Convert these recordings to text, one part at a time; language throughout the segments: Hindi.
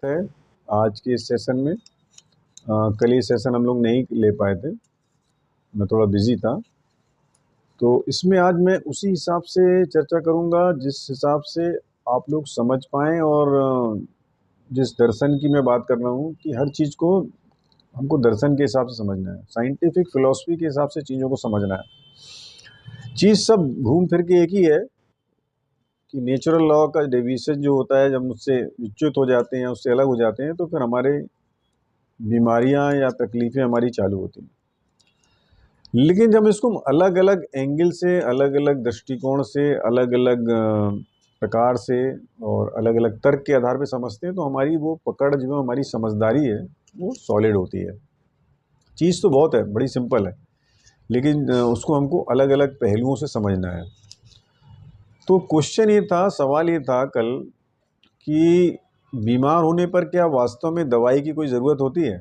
है आज के इस सेशन में। कल ये सेशन हम लोग नहीं ले पाए थे, मैं थोड़ा बिजी था। तो इसमें आज मैं उसी हिसाब से चर्चा करूंगा जिस हिसाब से आप लोग समझ पाएं, और जिस दर्शन की मैं बात कर रहा हूँ कि हर चीज़ को हमको दर्शन के हिसाब से समझना है, साइंटिफिक फिलॉसफी के हिसाब से चीज़ों को समझना है। चीज़ सब घूम फिर के एक ही है कि नेचुरल लॉ का डेविएशन जो होता है, जब उससे विच्युत हो जाते हैं, उससे अलग हो जाते हैं, तो फिर हमारे बीमारियां या तकलीफें हमारी चालू होती हैं। लेकिन जब इसको हम अलग अलग एंगल से, अलग अलग दृष्टिकोण से, अलग अलग प्रकार से और अलग अलग तर्क के आधार पर समझते हैं, तो हमारी वो पकड़, जो हमारी समझदारी है, वो सॉलिड होती है। चीज़ तो बहुत है, बड़ी सिंपल है, लेकिन उसको हमको अलग अलग पहलुओं से समझना है। तो क्वेश्चन ये था, सवाल ये था कल, कि बीमार होने पर क्या वास्तव में दवाई की कोई ज़रूरत होती है?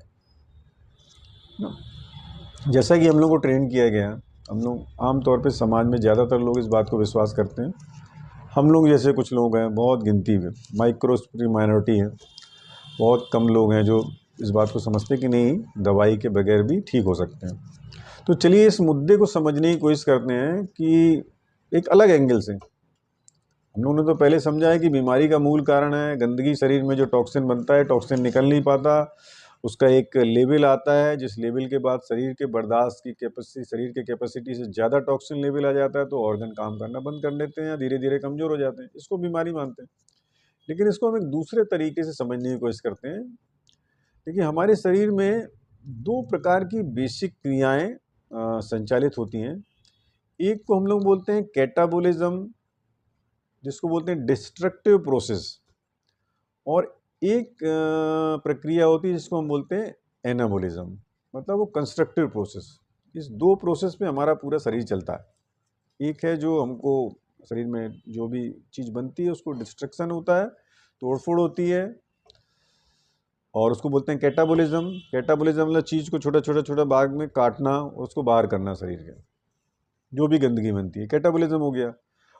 जैसा कि हम लोग को ट्रेन किया गया, हम लोग आमतौर पे समाज में ज़्यादातर लोग इस बात को विश्वास करते हैं। हम लोग जैसे कुछ लोग हैं, बहुत गिनती में, माइक्रोस्कोपिक माइनॉरिटी है, बहुत कम लोग हैं जो इस बात को समझते हैं कि नहीं, दवाई के बगैर भी ठीक हो सकते हैं। तो चलिए इस मुद्दे को समझने की कोशिश करते हैं कि एक अलग एंगल से। हम लोगों ने तो पहले समझा है कि बीमारी का मूल कारण है गंदगी। शरीर में जो टॉक्सिन बनता है, टॉक्सिन निकल नहीं पाता, उसका एक लेवल आता है, जिस लेवल के बाद शरीर के बर्दाश्त की कैपेसिटी, शरीर के कैपेसिटी से ज़्यादा टॉक्सिन लेवल आ जाता है, तो ऑर्गन काम करना बंद कर देते हैं या धीरे धीरे कमज़ोर हो जाते हैं। इसको बीमारी मानते हैं। लेकिन इसको हम एक दूसरे तरीके से समझने की कोशिश करते हैं। देखिए, हमारे शरीर में दो प्रकार की बेसिक क्रियाएँ संचालित होती हैं। एक को हम लोग बोलते हैं कैटाबोलिज्म, जिसको बोलते हैं डिस्ट्रक्टिव प्रोसेस, और एक प्रक्रिया होती है जिसको हम बोलते हैं एनाबोलिज्म, मतलब वो कंस्ट्रक्टिव प्रोसेस। इस दो प्रोसेस में हमारा पूरा शरीर चलता है। एक है जो हमको शरीर में जो भी चीज़ बनती है उसको डिस्ट्रक्शन होता है, तोड़फोड़ होती है, और उसको बोलते हैं कैटाबोलिज्म। कैटाबोलिज्म मतलब चीज़ को छोटा छोटा छोटा भाग में काटना और उसको बाहर करना शरीर के, जो भी गंदगी बनती है, कैटाबोलिज्म हो गया।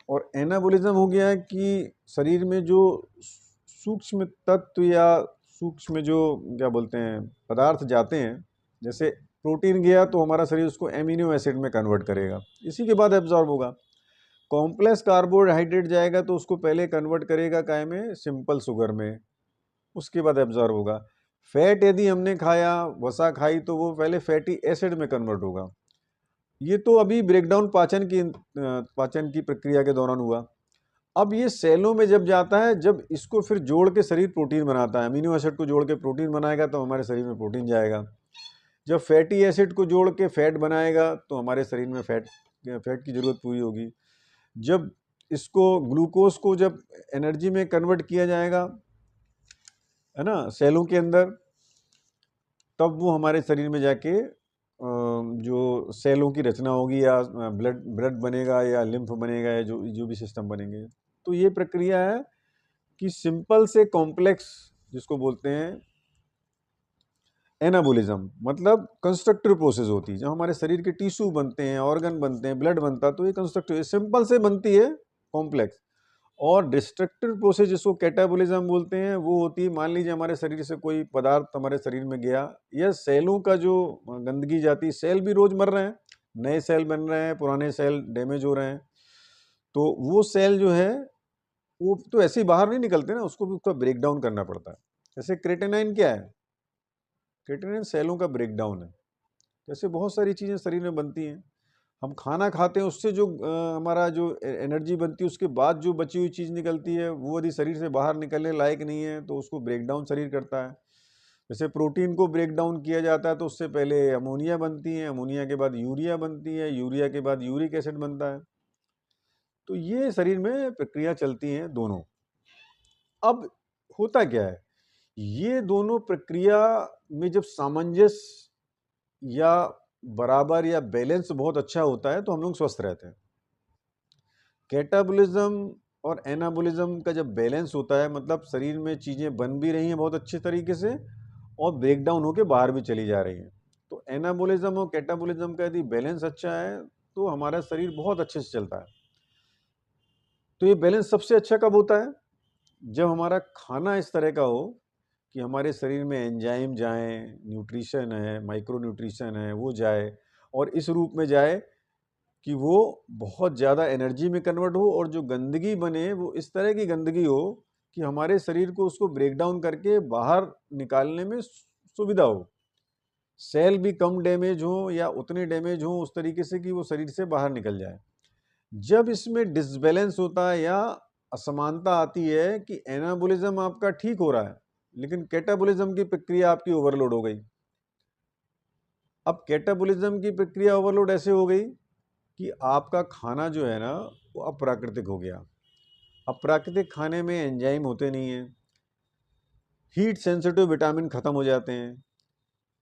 और एनाबोलिज्म हो गया कि शरीर में जो सूक्ष्म तत्व या सूक्ष्म जो क्या बोलते हैं पदार्थ जाते हैं, जैसे प्रोटीन गया तो हमारा शरीर उसको एमिनो एसिड में कन्वर्ट करेगा, इसी के बाद एब्जॉर्ब होगा। कॉम्प्लेक्स कार्बोहाइड्रेट जाएगा तो उसको पहले कन्वर्ट करेगा काय में, सिंपल शुगर में, उसके बाद एब्जॉर्ब होगा। फैट यदि हमने खाया, वसा खाई, तो वो पहले फैटी एसिड में कन्वर्ट होगा। ये तो अभी ब्रेकडाउन पाचन की प्रक्रिया के दौरान हुआ। अब ये सेलों में जब जाता है, जब इसको फिर जोड़ के शरीर प्रोटीन बनाता है, अमीनो एसिड को जोड़ के प्रोटीन बनाएगा तो हमारे शरीर में प्रोटीन जाएगा। जब फैटी एसिड को जोड़ के फैट बनाएगा तो हमारे शरीर में फैट की ज़रूरत पूरी होगी। जब इसको ग्लूकोज को जब एनर्जी में कन्वर्ट किया जाएगा, है ना, सेलों के अंदर, तब वो हमारे शरीर में जाके जो सेलों की रचना होगी, या ब्लड बनेगा, या लिम्फ बनेगा, या जो भी सिस्टम बनेंगे। तो ये प्रक्रिया है कि सिंपल से कॉम्प्लेक्स, जिसको बोलते हैं एनाबोलिज्म, मतलब कंस्ट्रक्टिव प्रोसेस होती है। जब हमारे शरीर के टिश्यू बनते हैं, ऑर्गन बनते हैं, ब्लड बनता है, तो ये कंस्ट्रक्टिव, सिंपल से बनती है, कॉम्प्लेक्स। और डिस्ट्रक्टिव प्रोसेस जिसको कैटाबोलिज्म बोलते हैं, वो होती है, मान लीजिए हमारे शरीर से कोई पदार्थ हमारे शरीर में गया, या सेलों का जो गंदगी जाती है, सेल भी रोज मर रहे हैं, नए सेल बन रहे हैं, पुराने सेल डैमेज हो रहे हैं, तो वो सेल जो है वो तो ऐसे ही बाहर नहीं निकलते ना, उसको भी उसका ब्रेक डाउन करना पड़ता है। जैसे क्रेटेनाइन क्या है, क्रेटेनाइन सेलों का ब्रेक डाउन है। जैसे बहुत सारी चीज़ें शरीर में बनती हैं, हम खाना खाते हैं, उससे जो हमारा जो एनर्जी बनती है, उसके बाद जो बची हुई चीज़ निकलती है, वो यदि शरीर से बाहर निकलने लायक नहीं है तो उसको ब्रेक डाउन शरीर करता है। जैसे प्रोटीन को ब्रेक डाउन किया जाता है तो उससे पहले अमोनिया बनती है, अमोनिया के बाद यूरिया बनती है, यूरिया के बाद यूरिक एसिड बनता है। तो ये शरीर में प्रक्रिया चलती हैं दोनों। अब होता क्या है, ये दोनों प्रक्रिया में जब सामंजस्य या बराबर या बैलेंस बहुत अच्छा होता है तो हम लोग स्वस्थ रहते हैं। कैटाबोलिज्म और एनाबोलिज्म का जब बैलेंस होता है, मतलब शरीर में चीज़ें बन भी रही हैं बहुत अच्छे तरीके से और ब्रेक डाउन होकर बाहर भी चली जा रही हैं, तो एनाबोलिज्म और कैटाबोलिज्म का यदि बैलेंस अच्छा है तो हमारा शरीर बहुत अच्छे से चलता है। तो ये बैलेंस सबसे अच्छा कब होता है, जब हमारा खाना इस तरह का हो कि हमारे शरीर में एंजाइम जाएं, न्यूट्रिशन है, माइक्रो न्यूट्रिशन है, वो जाए और इस रूप में जाए कि वो बहुत ज़्यादा एनर्जी में कन्वर्ट हो और जो गंदगी बने वो इस तरह की गंदगी हो कि हमारे शरीर को उसको ब्रेक डाउन करके बाहर निकालने में सुविधा हो। सेल भी कम डैमेज हो या उतने डैमेज हो उस तरीके से कि वो शरीर से बाहर निकल जाए। जब इसमें डिसबैलेंस होता है या असमानता आती है कि एनाबॉलिज्म आपका ठीक हो रहा है लेकिन कैटाबॉलिज्म की प्रक्रिया आपकी ओवरलोड हो गई। अब कैटाबॉलिज्म की प्रक्रिया ओवरलोड ऐसे हो गई कि आपका खाना जो है ना वो अप्राकृतिक हो गया। अप्राकृतिक खाने में एंजाइम होते नहीं हैं, हीट सेंसिटिव विटामिन खत्म हो जाते हैं,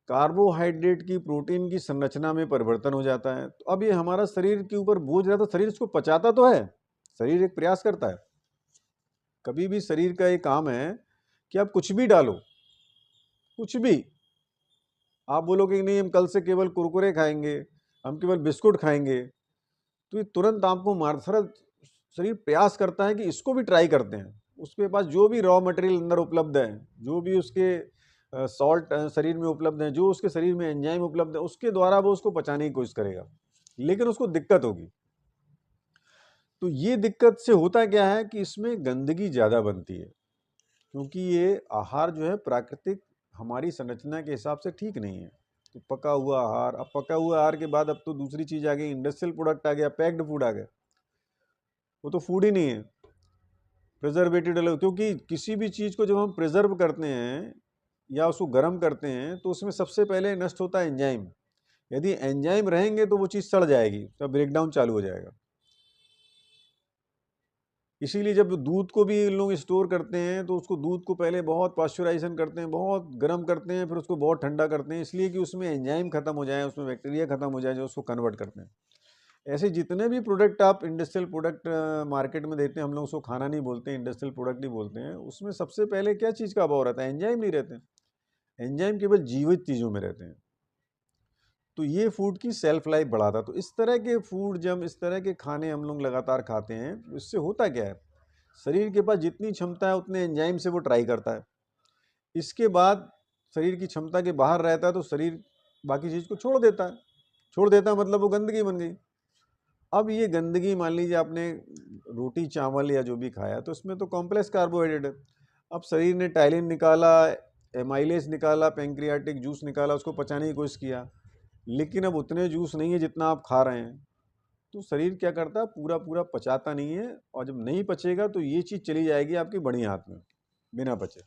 कार्बोहाइड्रेट की प्रोटीन की संरचना में परिवर्तन हो जाता है। तो अब ये हमारा शरीर के ऊपर बोझ रहता है। शरीर इसको पचाता तो है, शरीर एक प्रयास करता है। कभी भी शरीर का एक काम है कि आप कुछ भी डालो, कुछ भी आप बोलोगे कि नहीं हम कल से केवल कुरकुरे खाएंगे, हम केवल बिस्कुट खाएंगे, तो ये तुरंत आपको मार शरीर प्रयास करता है कि इसको भी ट्राई करते हैं। उसके पास जो भी रॉ मटेरियल अंदर उपलब्ध है, जो भी उसके सॉल्ट शरीर में उपलब्ध है, जो उसके शरीर में एंजाइम उपलब्ध है, उसके द्वारा वो उसको पचाने की कोशिश करेगा, लेकिन उसको दिक्कत होगी। तो ये दिक्कत से होता क्या है कि इसमें गंदगी ज़्यादा बनती है, क्योंकि ये आहार जो है प्राकृतिक हमारी संरचना के हिसाब से ठीक नहीं है। तो पका हुआ आहार, अब पका हुआ आहार के बाद अब तो दूसरी चीज़ आ गई, इंडस्ट्रियल प्रोडक्ट आ गया, पैक्ड फूड आ गया। वो तो फूड ही नहीं है, प्रिजर्वेटिव डले। क्योंकि किसी भी चीज़ को जब हम प्रिजर्व करते हैं या उसको गर्म करते हैं तो उसमें सबसे पहले नष्ट होता है एंजाइम। यदि एंजाइम रहेंगे तो वो चीज़ सड़ जाएगी, तो ब्रेकडाउन चालू हो जाएगा। इसीलिए जब दूध को भी लोग स्टोर करते हैं तो उसको दूध को पहले बहुत पाश्चराइजेशन करते हैं, बहुत गर्म करते हैं, फिर उसको बहुत ठंडा करते हैं, इसलिए कि उसमें एंजाइम खत्म हो जाए, उसमें बैक्टीरिया खत्म हो जाए जो उसको कन्वर्ट करते हैं। ऐसे जितने भी प्रोडक्ट आप इंडस्ट्रियल प्रोडक्ट मार्केट में देते हैं, हम लोग उसको खाना नहीं बोलते, इंडस्ट्रियल प्रोडक्ट ही बोलते हैं, उसमें सबसे पहले क्या चीज़ का अभाव रहता है? एंजाइम नहीं रहते हैं। एंजाइम केवल जीवित चीज़ों में रहते हैं। तो ये फूड की सेल्फ लाइफ बढ़ाता है। तो इस तरह के फूड, जब इस तरह के खाने हम लोग लगातार खाते हैं, इससे होता क्या है, शरीर के पास जितनी क्षमता है उतने एंजाइम से वो ट्राई करता है। इसके बाद शरीर की क्षमता के बाहर रहता है तो शरीर बाकी चीज़ को छोड़ देता है। छोड़ देता है मतलब वो गंदगी बन गई। अब ये गंदगी, मान लीजिए आपने रोटी चावल या जो भी खाया तो इसमें तो कॉम्प्लेक्स कार्बोहाइड्रेट है। अब शरीर ने टाइलिन निकाला, एमाइलेज निकाला, पेंक्रियाटिक जूस निकाला, उसको पचाने की कोशिश किया, लेकिन अब उतने जूस नहीं है जितना आप खा रहे हैं। तो शरीर क्या करता है, पूरा पूरा पचाता नहीं है, और जब नहीं पचेगा तो ये चीज़ चली जाएगी आपकी बड़ी हाथ में बिना पचे।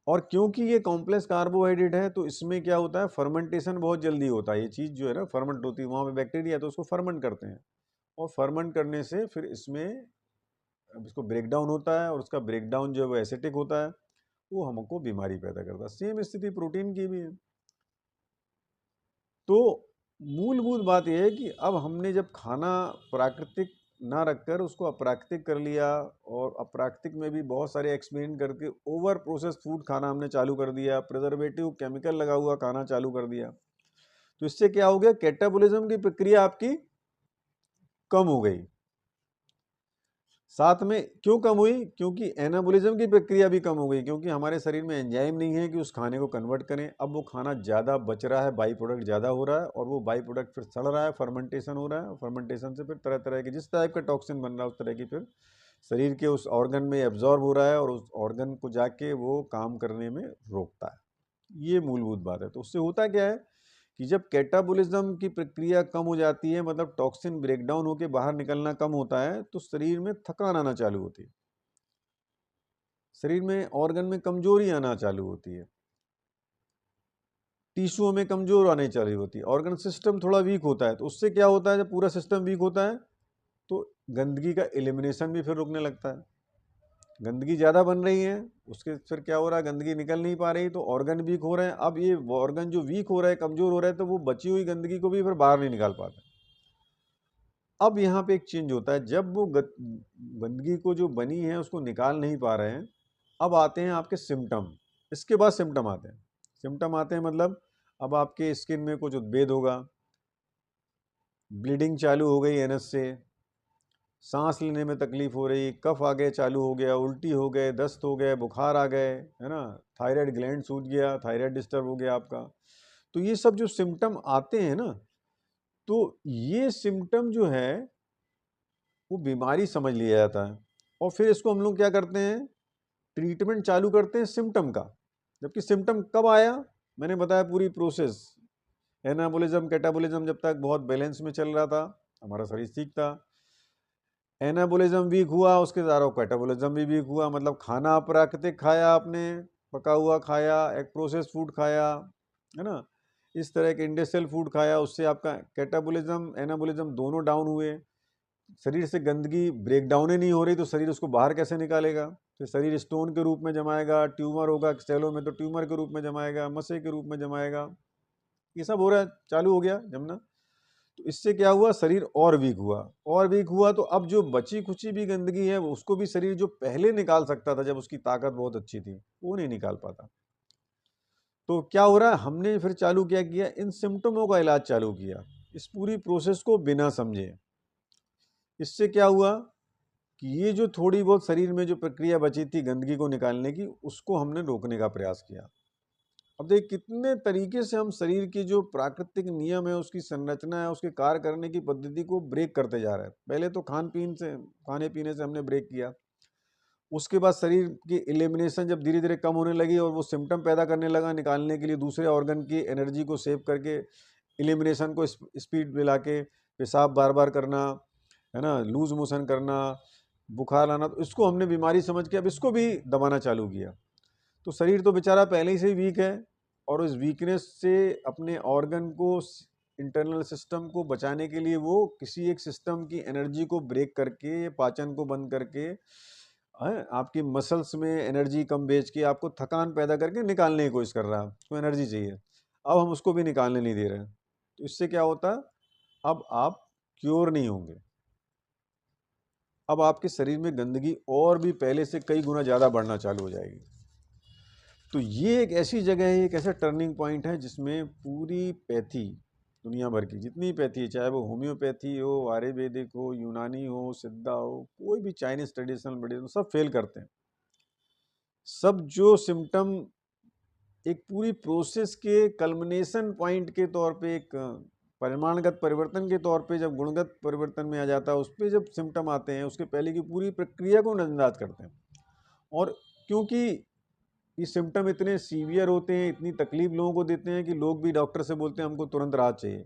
और क्योंकि ये कॉम्प्लेक्स कार्बोहाइड्रेट है तो इसमें क्या होता है, फर्मेंटेशन बहुत जल्दी होता है। ये चीज़ जो है ना फर्मेंट होती है, वहाँ पे बैक्टीरिया है तो उसको फर्मेंट करते हैं, और फर्मेंट करने से फिर इसमें अब इसको ब्रेक डाउन होता है, और उसका ब्रेक डाउन जो है वो एसिटिक होता है, वो हमको बीमारी पैदा करता है। सेम स्थिति प्रोटीन की भी है। तो मूलभूत बात यह है कि अब हमने जब खाना प्राकृतिक ना रखकर उसको अप्राकृतिक कर लिया, और अप्राकृतिक में भी बहुत सारे एक्सपेरिमेंट करके ओवर प्रोसेस फूड खाना हमने चालू कर दिया, प्रिजर्वेटिव केमिकल लगा हुआ खाना चालू कर दिया, तो इससे क्या हो गया, कैटाबॉलिज्म की प्रक्रिया आपकी कम हो गई। साथ में क्यों कम हुई, क्योंकि एनाबॉलिज्म की प्रक्रिया भी कम हो गई, क्योंकि हमारे शरीर में एंजाइम नहीं है कि उस खाने को कन्वर्ट करें। अब वो खाना ज़्यादा बच रहा है, बाई प्रोडक्ट ज़्यादा हो रहा है, और वो बाई प्रोडक्ट फिर सड़ रहा है, फर्मेंटेशन हो रहा है, फर्मेंटेशन से फिर तरह तरह के जिस टाइप का टॉक्सिन बन रहा है उस तरह की फिर शरीर के उस ऑर्गन में एब्जॉर्ब हो रहा है, और उस ऑर्गन को जाके वो काम करने में रोकता है। ये मूलभूत बात है। तो उससे होता क्या है कि जब कैटाबॉलिज्म की प्रक्रिया कम हो जाती है, मतलब टॉक्सिन ब्रेकडाउन होकर बाहर निकलना कम होता है, तो शरीर में थकान आना चालू होती है, शरीर में ऑर्गन में कमजोरी आना चालू होती है, टिश्यूओं में कमजोर आने चालू होती है, ऑर्गन सिस्टम थोड़ा वीक होता है। तो उससे क्या होता है, जब पूरा सिस्टम वीक होता है तो गंदगी का एलिमिनेशन भी फिर रुकने लगता है। गंदगी ज़्यादा बन रही है, उसके फिर क्या हो रहा है, गंदगी निकल नहीं पा रही, तो ऑर्गन वीक हो रहे हैं। अब ये ऑर्गन जो वीक हो रहा है, कमज़ोर हो रहा है, तो वो बची हुई गंदगी को भी फिर बाहर नहीं निकाल पाते। अब यहाँ पे एक चेंज होता है, जब वो गंदगी को जो बनी है उसको निकाल नहीं पा रहे हैं, अब आते हैं आपके सिम्टम। इसके बाद सिम्टम आते हैं। सिम्टम आते हैं मतलब अब आपके स्किन में कुछ उद्भेद होगा, ब्लीडिंग चालू हो गई एनस से, सांस लेने में तकलीफ हो रही, कफ आ गए चालू हो गया, उल्टी हो गए, दस्त हो गए, बुखार आ गए, है ना, थायराइड ग्लैंड सूज गया, थायराइड डिस्टर्ब हो गया आपका। तो ये सब जो सिम्टम आते हैं ना, तो ये सिम्टम जो है वो बीमारी समझ लिया जाता है, और फिर इसको हम लोग क्या करते हैं, ट्रीटमेंट चालू करते हैं सिम्टम का। जबकि सिम्टम कब आया, मैंने बताया पूरी प्रोसेस, एनाबोलिज्म कैटाबोलिज्म जब तक बहुत बैलेंस में चल रहा था, हमारा शरीर ठीक था। एनाबोलिज्म वीक हुआ, उसके द्वारा कैटाबोलिज्म भी वीक हुआ, मतलब खाना प्राकृतिक खाया आपने, पका हुआ खाया, एक प्रोसेस फूड खाया, है ना, इस तरह के इंडस्ट्रियल फूड खाया, उससे आपका कैटाबोलिज्म एनाबोलिज्म दोनों डाउन हुए। शरीर से गंदगी ब्रेक डाउन ही नहीं हो रही, तो शरीर उसको बाहर कैसे निकालेगा, तो शरीर स्टोन के रूप में जमाएगा, ट्यूमर होगा सेलों में तो ट्यूमर के रूप में जमाएगा, मस्से के रूप में जमाएगा, ये सब हो रहा है, चालू हो गया जमना। तो इससे क्या हुआ, शरीर और वीक हुआ, और वीक हुआ, तो अब जो बची खुची भी गंदगी है उसको भी शरीर जो पहले निकाल सकता था जब उसकी ताकत बहुत अच्छी थी, वो नहीं निकाल पाता। तो क्या हो रहा है, हमने फिर चालू क्या किया, इन सिम्टमों का इलाज चालू किया, इस पूरी प्रोसेस को बिना समझे। इससे क्या हुआ कि ये जो थोड़ी बहुत शरीर में जो प्रक्रिया बची थी गंदगी को निकालने की, उसको हमने रोकने का प्रयास किया। अब देखिए कितने तरीके से हम शरीर की जो प्राकृतिक नियम है, उसकी संरचना है, उसके कार्य करने की पद्धति को ब्रेक करते जा रहे हैं। पहले तो खाने पीने से हमने ब्रेक किया, उसके बाद शरीर की एलिमिनेशन जब धीरे धीरे कम होने लगी और वो सिम्टम पैदा करने लगा, निकालने के लिए दूसरे ऑर्गन की एनर्जी को सेव करके एलिमिनेशन को स्पीड मिला के, पेशाब बार बार करना, है ना, लूज मोशन करना, बुखार आना, तो इसको हमने बीमारी समझ के अब इसको भी दबाना चालू किया। तो शरीर तो बेचारा पहले ही से ही वीक है, और इस वीकनेस से अपने ऑर्गन को, इंटरनल सिस्टम को बचाने के लिए वो किसी एक सिस्टम की एनर्जी को ब्रेक करके, पाचन को बंद करके, आपकी मसल्स में एनर्जी कम बेच के आपको थकान पैदा करके निकालने की कोशिश कर रहा है, तो एनर्जी चाहिए। अब हम उसको भी निकालने नहीं दे रहे हैं, तो इससे क्या होता है, अब आप क्योर नहीं होंगे, अब आपके शरीर में गंदगी और भी पहले से कई गुना ज़्यादा बढ़ना चालू हो जाएगी। तो ये एक ऐसी जगह है, एक ऐसा टर्निंग पॉइंट है जिसमें पूरी पैथी, दुनिया भर की जितनी पैथी है, चाहे वो होम्योपैथी हो, आयुर्वेदिक हो, यूनानी हो, सिद्धा हो, कोई भी चाइनीज ट्रेडिशनल मेडिसिन, सब फेल करते हैं। सब जो सिम्टम एक पूरी प्रोसेस के कल्मिनेशन पॉइंट के तौर पे, एक परिमाणगत परिवर्तन के तौर पे जब गुणगत परिवर्तन में आ जाता है, उस पर जब सिम्टम आते हैं, उसके पहले की पूरी प्रक्रिया को नजरअंदाज करते हैं। और क्योंकि ये सिम्टम इतने सीवियर होते हैं, इतनी तकलीफ लोगों को देते हैं कि लोग भी डॉक्टर से बोलते हैं हमको तुरंत राहत चाहिए।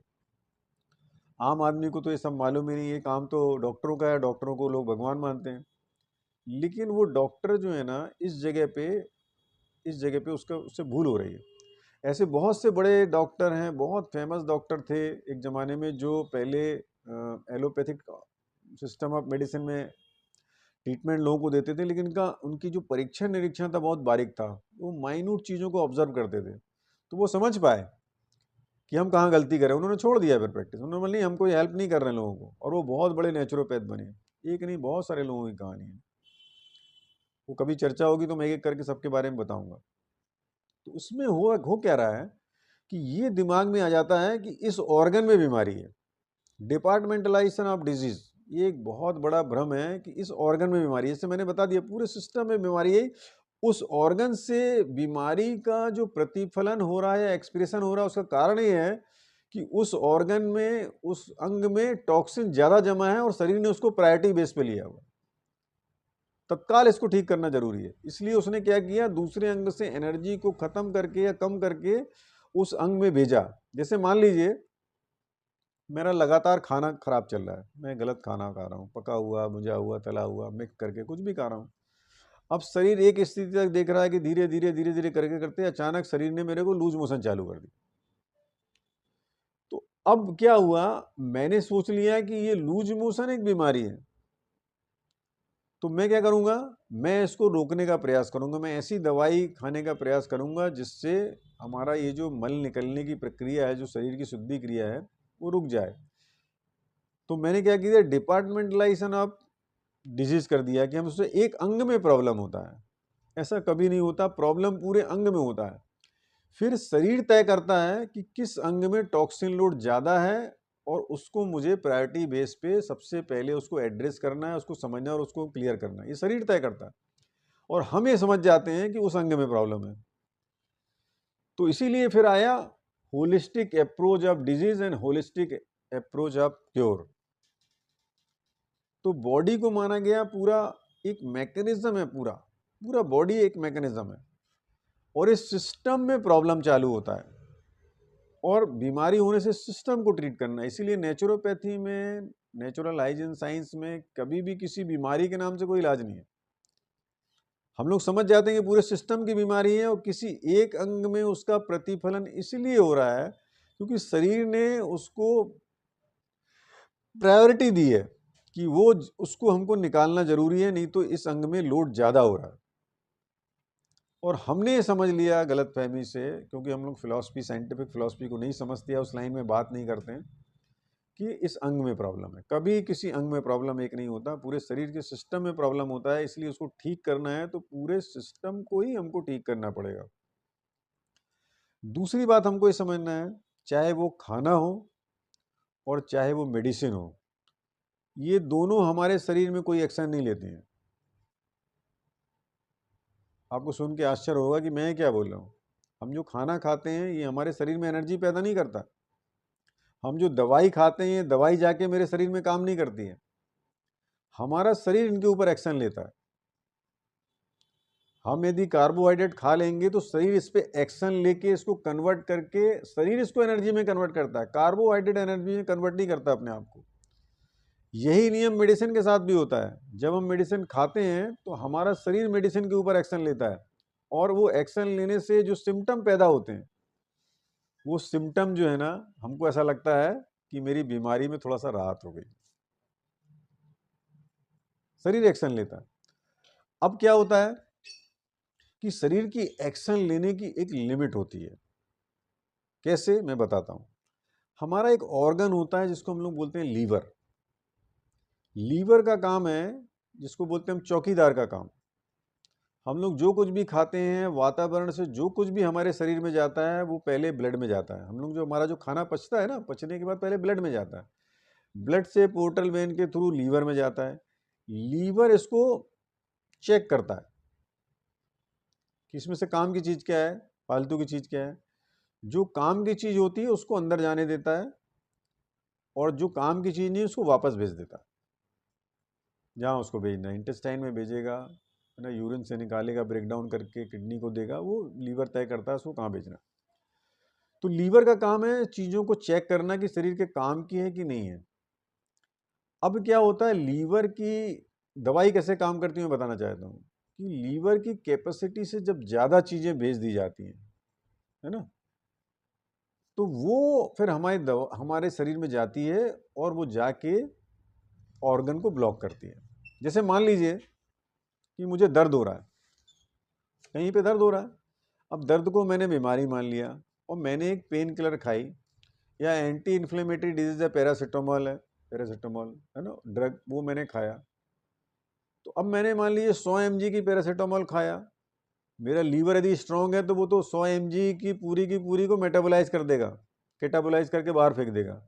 आम आदमी को तो ये सब मालूम ही नहीं है, काम तो डॉक्टरों का है, डॉक्टरों को लोग भगवान मानते हैं। लेकिन वो डॉक्टर जो है ना, इस जगह पे उसका उससे भूल हो रही है। ऐसे बहुत से बड़े डॉक्टर हैं, बहुत फेमस डॉक्टर थे एक ज़माने में, जो पहले एलोपैथिक सिस्टम ऑफ मेडिसिन में ट्रीटमेंट लोगों को देते थे, लेकिन उनकी जो परीक्षण निरीक्षण था बहुत बारीक था, वो माइन्यूट चीज़ों को ऑब्जर्व करते थे, तो वो समझ पाए कि हम कहाँ गलती करें, उन्होंने छोड़ दिया फिर प्रैक्टिस, उन्होंने बोला नहीं हम कोई हेल्प नहीं कर रहे हैं लोगों को, और वो बहुत बड़े नेचुरोपैथ बने। एक नहीं, बहुत सारे लोगों की कहानी है, वो कभी चर्चा होगी तो मैं एक एक करके सबके बारे में बताऊंगा। तो उसमें हो क्या रहा है कि ये दिमाग में आ जाता है कि इस ऑर्गन में बीमारी है, डिपार्टमेंटलाइजेशन ऑफ डिजीज, ये एक बहुत बड़ा भ्रम है कि इस ऑर्गन में बीमारी है। जैसे मैंने बता दिया पूरे सिस्टम में बीमारी है, उस ऑर्गन से बीमारी का जो प्रतिफलन हो रहा है या एक्सप्रेशन हो रहा है, उसका कारण ये है कि उस ऑर्गन में, उस अंग में टॉक्सिन ज्यादा जमा है और शरीर ने उसको प्रायोरिटी बेस पे लिया हुआ, तत्काल इसको ठीक करना जरूरी है। इसलिए उसने क्या किया, दूसरे अंग से एनर्जी को खत्म करके या कम करके उस अंग में भेजा। जैसे मान लीजिए मेरा लगातार खाना खराब चल रहा है, मैं गलत खाना खा रहा हूँ, पका हुआ, भुजा हुआ, तला हुआ, मिक्स करके कुछ भी खा रहा हूँ। अब शरीर एक स्थिति तक देख रहा है कि धीरे धीरे करके करते अचानक शरीर ने मेरे को लूज मोशन चालू कर दी। तो अब क्या हुआ, मैंने सोच लिया कि ये लूज मोशन एक बीमारी है, तो मैं क्या करूंगा, मैं इसको रोकने का प्रयास करूंगा, मैं ऐसी दवाई खाने का प्रयास करूंगा जिससे हमारा ये जो मल निकलने की प्रक्रिया है, जो शरीर की शुद्धि क्रिया है, वो रुक जाए। तो मैंने क्या किया, डिपार्टमेंटलाइजेशन ऑफ डिजीज कर दिया कि हम उससे एक अंग में प्रॉब्लम होता है, ऐसा कभी नहीं होता, प्रॉब्लम पूरे अंग में होता है। फिर शरीर तय करता है कि किस अंग में टॉक्सिन लोड ज़्यादा है और उसको मुझे प्रायोरिटी बेस पे सबसे पहले उसको एड्रेस करना है, उसको समझना है और उसको क्लियर करना है। ये शरीर तय करता है और हम ये समझ जाते हैं कि उस अंग में प्रॉब्लम है। तो इसीलिए फिर आया holistic approach of disease and holistic approach of cure. तो बॉडी को माना गया पूरा एक मैकेनिज्म है, पूरा पूरा बॉडी एक मैकेनिज्म है और इस सिस्टम में प्रॉब्लम चालू होता है और बीमारी होने से सिस्टम को ट्रीट करना है। इसीलिए नेचुरोपैथी में, नेचुरल हाइजीन साइंस में कभी भी किसी बीमारी के नाम से कोई इलाज नहीं है। हम लोग समझ जाते हैं कि पूरे सिस्टम की बीमारी है और किसी एक अंग में उसका प्रतिफलन इसलिए हो रहा है क्योंकि शरीर ने उसको प्रायोरिटी दी है कि वो उसको हमको निकालना जरूरी है, नहीं तो इस अंग में लोड ज्यादा हो रहा है। और हमने ये समझ लिया गलतफहमी से, क्योंकि हम लोग फिलॉसफी, साइंटिफिक फिलॉसफी को नहीं समझते या उस लाइन में बात नहीं करते हैं कि इस अंग में प्रॉब्लम है। कभी किसी अंग में प्रॉब्लम एक नहीं होता, पूरे शरीर के सिस्टम में प्रॉब्लम होता है। इसलिए उसको ठीक करना है तो पूरे सिस्टम को ही हमको ठीक करना पड़ेगा। दूसरी बात हमको ये समझना है, चाहे वो खाना हो और चाहे वो मेडिसिन हो, ये दोनों हमारे शरीर में कोई एक्शन नहीं लेते हैं। आपको सुन के आश्चर्य होगा कि मैं क्या बोल रहा हूँ। हम जो खाना खाते हैं ये हमारे शरीर में एनर्जी पैदा नहीं करता। हम जो दवाई खाते हैं, दवाई जाके मेरे शरीर में काम नहीं करती है, हमारा शरीर इनके ऊपर एक्शन लेता है। हम यदि कार्बोहाइड्रेट खा लेंगे तो शरीर इस पे एक्शन लेके इसको कन्वर्ट करके, शरीर इसको एनर्जी में कन्वर्ट करता है, कार्बोहाइड्रेट एनर्जी में कन्वर्ट नहीं करता अपने आप को। यही नियम मेडिसिन के साथ भी होता है। जब हम मेडिसिन खाते हैं तो हमारा शरीर मेडिसिन के ऊपर एक्शन लेता है और वो एक्शन लेने से जो सिम्टम पैदा होते हैं, वो सिम्टम जो है ना, हमको ऐसा लगता है कि मेरी बीमारी में थोड़ा सा राहत हो गई। शरीर एक्शन लेता है। अब क्या होता है कि शरीर की एक्शन लेने की एक लिमिट होती है। कैसे, मैं बताता हूं। हमारा एक ऑर्गन होता है जिसको हम लोग बोलते हैं लीवर। लीवर का काम है, जिसको बोलते हैं हम चौकीदार का काम। हम लोग जो कुछ भी खाते हैं, वातावरण से जो कुछ भी हमारे शरीर में जाता है वो पहले ब्लड में जाता है। हम लोग जो हमारा जो खाना पचता है ना, पचने के बाद पहले ब्लड में जाता है, ब्लड से पोर्टल वेन के थ्रू लीवर में जाता है। लीवर इसको चेक करता है कि इसमें से काम की चीज क्या है, फालतू की चीज क्या है। जो काम की चीज होती है उसको अंदर जाने देता है और जो काम की चीज नहीं उसको वापस भेज देता है जहाँ उसको भेजना है। इंटेस्टाइन में भेजेगा, है ना, यूरिन से निकालेगा, ब्रेक डाउन करके किडनी को देगा, वो लीवर तय करता है उसको कहाँ भेजना। तो लीवर का काम है चीज़ों को चेक करना कि शरीर के काम की है कि नहीं है। अब क्या होता है, लीवर की दवाई कैसे काम करती है मैं बताना चाहता हूँ कि लीवर की कैपेसिटी से जब ज़्यादा चीज़ें भेज दी जाती हैं, है ना, तो वो फिर हमारे शरीर में जाती है और वो जाके ऑर्गन को ब्लॉक करती है। जैसे मान लीजिए कि मुझे दर्द हो रहा है, कहीं पे दर्द हो रहा है। अब दर्द को मैंने बीमारी मान लिया और मैंने एक पेन किलर खाई, या एंटी इन्फ्लेमेटरी डिजीज है, पैरासीटामोल है, पैरासीटामोल है ना ड्रग, वो मैंने खाया। तो अब मैंने मान लीजिए 100 mg की पैरासीटामोल खाया। मेरा लीवर यदि स्ट्रांग है तो वो तो 100 mg की पूरी को मेटाबोलाइज कर देगा, केटाबोलाइज करके बाहर फेंक देगा।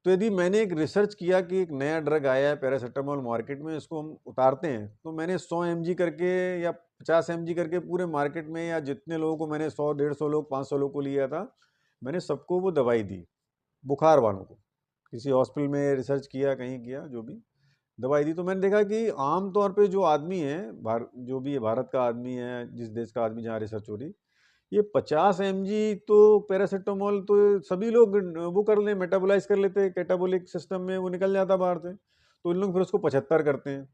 तो यदि मैंने एक रिसर्च किया कि एक नया ड्रग आया है पैरासीटामोल मार्केट में, इसको हम उतारते हैं, तो मैंने 100 mg करके या 50 mg करके पूरे मार्केट में, या जितने लोगों को मैंने 100, 150 लोग, 500 लोग को लिया था, मैंने सबको वो दवाई दी, बुखार वालों को। किसी हॉस्पिटल में रिसर्च किया, कहीं किया, जो भी दवाई दी। तो मैंने देखा कि आम तौर पे जो आदमी है, जो भी भारत का आदमी है, जिस देश का आदमी जहाँ रिसर्च हो रही, ये 50 mg तो पैरासीटामोल तो सभी लोग वो कर ले, मेटाबोलाइज कर लेते हैं, कैटाबोलिक सिस्टम में वो निकल जाता बाहर से। तो इन लोग फिर उसको 75 करते हैं।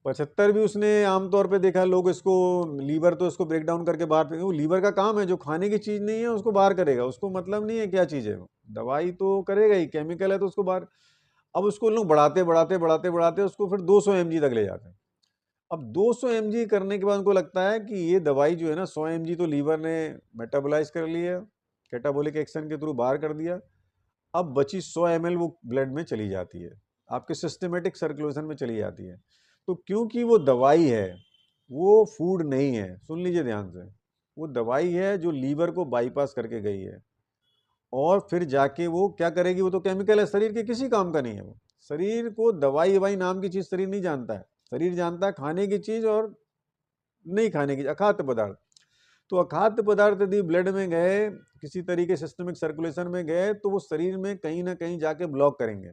75 भी उसने आमतौर पे देखा, लोग इसको लीवर तो इसको ब्रेक डाउन करके बाहर फेंके। वो लीवर का काम है, जो खाने की चीज़ नहीं है उसको बाहर करेगा, उसको मतलब नहीं है क्या चीज़ है, वो दवाई तो करेगा ही, केमिकल है तो उसको बाहर। अब उसको लोग बढ़ाते बढ़ाते बढ़ाते बढ़ाते उसको फिर 200 mg तक ले जाते हैं। अब 200 mg करने के बाद उनको लगता है कि ये दवाई जो है ना, 100 mg तो लीवर ने मेटाबोलाइज कर लिया, कैटाबोलिक एक्शन के थ्रू बाहर कर दिया। अब बची 100 ml वो ब्लड में चली जाती है, आपके सिस्टमेटिक सर्कुलेशन में चली जाती है। तो क्योंकि वो दवाई है, वो फूड नहीं है, सुन लीजिए ध्यान से, वो दवाई है जो लीवर को बाईपास करके गई है और फिर जाके वो क्या करेगी, वो तो केमिकल है, शरीर के किसी काम का नहीं है। वो शरीर को दवाई ववाई नाम की चीज शरीर नहीं जानता है। शरीर जानता है खाने की चीज और नहीं खाने की, अखाद्य पदार्थ। तो अखाद्य पदार्थ यदि ब्लड में गए, किसी तरीके सिस्टमिक सर्कुलेशन में गए, तो वो शरीर में कहीं ना कहीं जाके ब्लॉक करेंगे।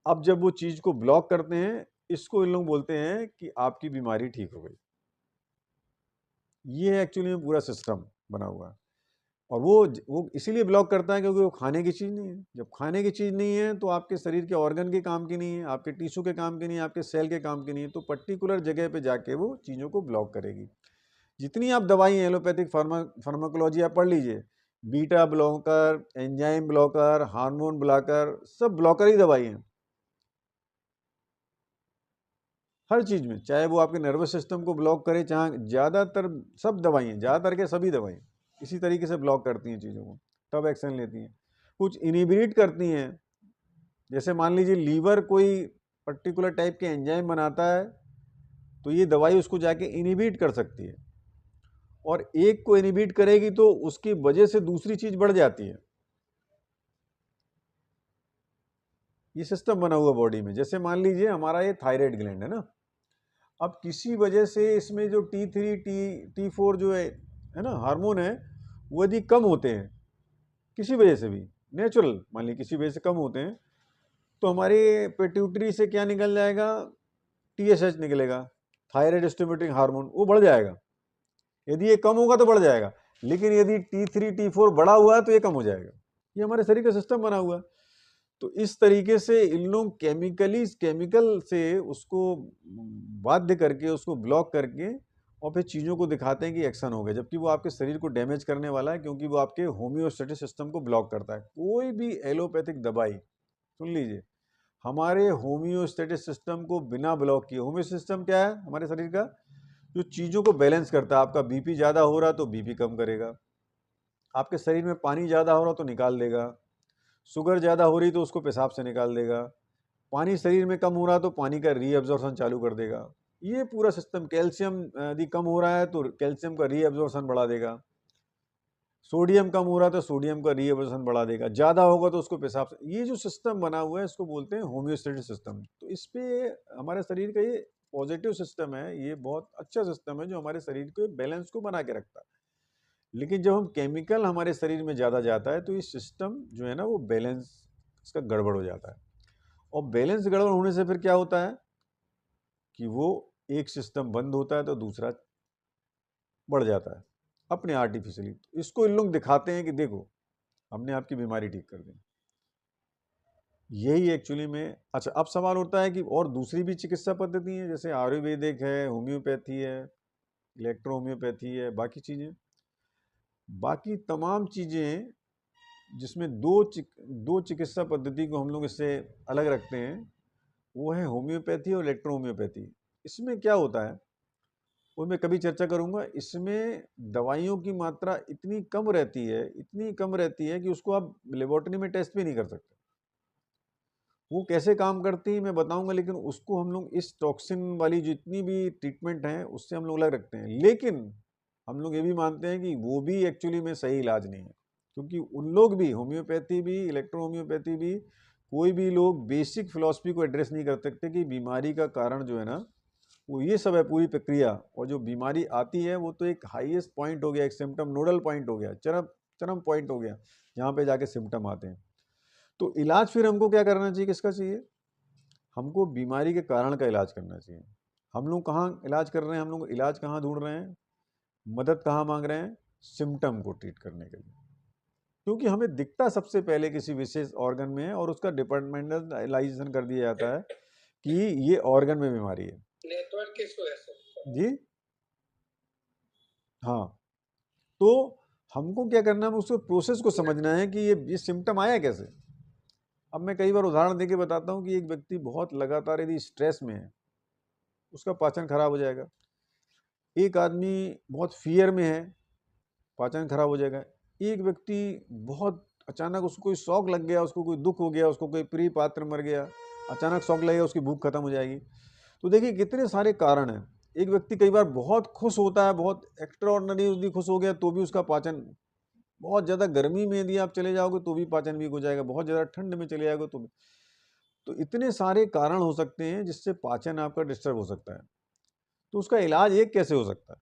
अब जब वो चीज को ब्लॉक करते हैं, इसको इन लोग बोलते हैं कि आपकी बीमारी ठीक हो गई। ये एक्चुअली में पूरा सिस्टम बना हुआ है। और वो इसीलिए ब्लॉक करता है क्योंकि वो खाने की चीज नहीं है। जब खाने की चीज नहीं है तो आपके शरीर के ऑर्गन के काम की नहीं है, आपके टिश्यू के काम की नहीं है, आपके सेल के काम की नहीं है, तो पर्टिकुलर जगह पे जाके वो चीजों को ब्लॉक करेगी। जितनी आप दवाई एलोपैथिक फार्माकोलॉजी आप पढ़ लीजिए, beta blocker, enzyme blocker, hormone blocker, सब ब्लॉकर ही दवाई हैं हर चीज में। चाहे वो आपके नर्वस सिस्टम को ब्लॉक करे, चाहे ज्यादातर सब दवाइयाँ, ज्यादातर के सभी दवाई इसी तरीके से ब्लॉक करती हैं चीज़ों को, तब एक्शन लेती हैं। कुछ इनिबिट करती हैं, जैसे मान लीजिए लीवर कोई पर्टिकुलर टाइप के एंजाइम बनाता है, तो ये दवाई उसको जाके इनिबिट कर सकती है, और एक को इनिबिट करेगी तो उसकी वजह से दूसरी चीज बढ़ जाती है। ये सिस्टम बना हुआ बॉडी में। जैसे मान लीजिए हमारा ये थायराइड ग्लैंड है ना, अब किसी वजह से इसमें जो T3 T4 जो है ना हार्मोन है, वो यदि कम होते हैं किसी वजह से भी, नेचुरल मान लीजिए किसी वजह से कम होते हैं, तो हमारे पिट्यूटरी से क्या निकल जाएगा, TSH निकलेगा, थायराइड स्टिमुलेटिंग हार्मोन, वो बढ़ जाएगा। यदि ये कम होगा तो बढ़ जाएगा, लेकिन यदि T3 T4 बढ़ा हुआ है तो ये कम हो जाएगा। ये हमारे शरीर का सिस्टम बना हुआ है। तो इस तरीके से इन लोग केमिकल से उसको बाध्य करके, उसको ब्लॉक करके, और फिर चीज़ों को दिखाते हैं कि एक्शन हो गया, जबकि वो आपके शरीर को डैमेज करने वाला है, क्योंकि वो आपके होम्योस्टेटिक सिस्टम को ब्लॉक करता है। कोई भी एलोपैथिक दवाई, सुन लीजिए, हमारे होम्योस्टेटिक सिस्टम को बिना ब्लॉक किए, होम्योस्टेटिक सिस्टम क्या है हमारे शरीर का, जो चीज़ों को बैलेंस करता है। आपका बीपी ज़्यादा हो रहा तो बीपी कम करेगा, आपके शरीर में पानी ज़्यादा हो रहा तो निकाल देगा, शुगर ज़्यादा हो रही तो उसको पेशाब से निकाल देगा, पानी शरीर में कम हो रहा तो पानी का रीअब्जॉर्प्शन चालू कर देगा। ये पूरा सिस्टम, कैल्शियम यदि कम हो रहा है तो कैल्शियम का रीअब्जॉर्प्शन बढ़ा देगा, सोडियम कम हो रहा है तो सोडियम का रीअब्जॉर्प्शन बढ़ा देगा, ज़्यादा होगा तो उसको पेशाब से। ये जो सिस्टम बना हुआ है इसको बोलते हैं होम्योस्टेटिक सिस्टम। तो इस पे हमारे शरीर का ये पॉजिटिव सिस्टम है, ये बहुत अच्छा सिस्टम है जो हमारे शरीर के बैलेंस को बना के रखता है। लेकिन जब हम केमिकल हमारे शरीर में ज़्यादा जाता है तो ये सिस्टम जो है ना वो बैलेंस इसका गड़बड़ हो जाता है, और बैलेंस गड़बड़ होने से फिर क्या होता है कि वो एक सिस्टम बंद होता है तो दूसरा बढ़ जाता है अपने आर्टिफिशियली। तो इसको इन लोग दिखाते हैं कि देखो हमने आपकी बीमारी ठीक कर दी। यही एक्चुअली में। अच्छा, अब सवाल उठता है कि और दूसरी भी चिकित्सा पद्धति है, जैसे आयुर्वेदिक है, होम्योपैथी है, इलेक्ट्रो होम्योपैथी है, बाकी चीज़ें, बाकी तमाम चीज़ें जिसमें दो चिकित्सा पद्धति को हम लोग इससे अलग रखते हैं, वो है होम्योपैथी और इलेक्ट्रो होम्योपैथी। इसमें क्या होता है वो मैं कभी चर्चा करूंगा। इसमें दवाइयों की मात्रा इतनी कम रहती है, इतनी कम रहती है कि उसको आप लेबोरेटरी में टेस्ट भी नहीं कर सकते। वो कैसे काम करती है मैं बताऊंगा, लेकिन उसको हम लोग इस टॉक्सिन वाली जितनी भी ट्रीटमेंट है उससे हम लोग अलग रखते हैं। लेकिन हम लोग ये भी मानते हैं कि वो भी एक्चुअली में सही इलाज नहीं है, क्योंकि उन लोग भी, होम्योपैथी भी, इलेक्ट्रो होम्योपैथी भी, कोई भी लोग बेसिक फिलॉसफी को एड्रेस नहीं कर सकते कि बीमारी का कारण जो है ना वो ये सब है, पूरी प्रक्रिया। और जो बीमारी आती है वो तो एक हाईएस्ट पॉइंट हो गया, एक सिम्टम नोडल पॉइंट हो गया, चरम चरम पॉइंट हो गया, जहाँ पे जाके सिम्टम आते हैं। तो इलाज फिर हमको क्या करना चाहिए, किसका चाहिए, हमको बीमारी के कारण का इलाज करना चाहिए। हम लोग कहाँ इलाज कर रहे हैं, हम लोग इलाज कहाँ ढूंढ रहे हैं, मदद कहाँ मांग रहे हैं, सिम्टम को ट्रीट करने के लिए। क्योंकि हमें दिखता सबसे पहले किसी विशेष ऑर्गन में है और उसका डिपार्टमेंटलाइजेशन कर दिया जाता है कि ये ऑर्गन में बीमारी है। नेटवर्क किसको है जी, हाँ। तो हमको क्या करना है, उसको प्रोसेस को समझना है कि ये सिम्टम आया कैसे। अब मैं कई बार उदाहरण देके बताता हूँ कि एक व्यक्ति बहुत लगातार यदि स्ट्रेस में है, उसका पाचन खराब हो जाएगा। एक आदमी बहुत फियर में है, पाचन खराब हो जाएगा। एक व्यक्ति बहुत अचानक उसको कोई शौक लग गया, उसको कोई दुख हो गया, उसको कोई प्रिय पात्र मर गया, अचानक शौक लगेगा, उसकी भूख खत्म हो जाएगी। तो देखिए कितने सारे कारण हैं। एक व्यक्ति कई बार बहुत खुश होता है, बहुत एक्स्ट्राऑर्डिनरी खुश हो गया, तो भी उसका पाचन बहुत ज़्यादा गर्मी में यदि आप चले जाओगे तो भी पाचन वीक हो जाएगा, बहुत ज़्यादा ठंड में चले जाओगे तो भी। तो इतने सारे कारण हो सकते हैं जिससे पाचन आपका डिस्टर्ब हो सकता है। तो उसका इलाज एक कैसे हो सकता है?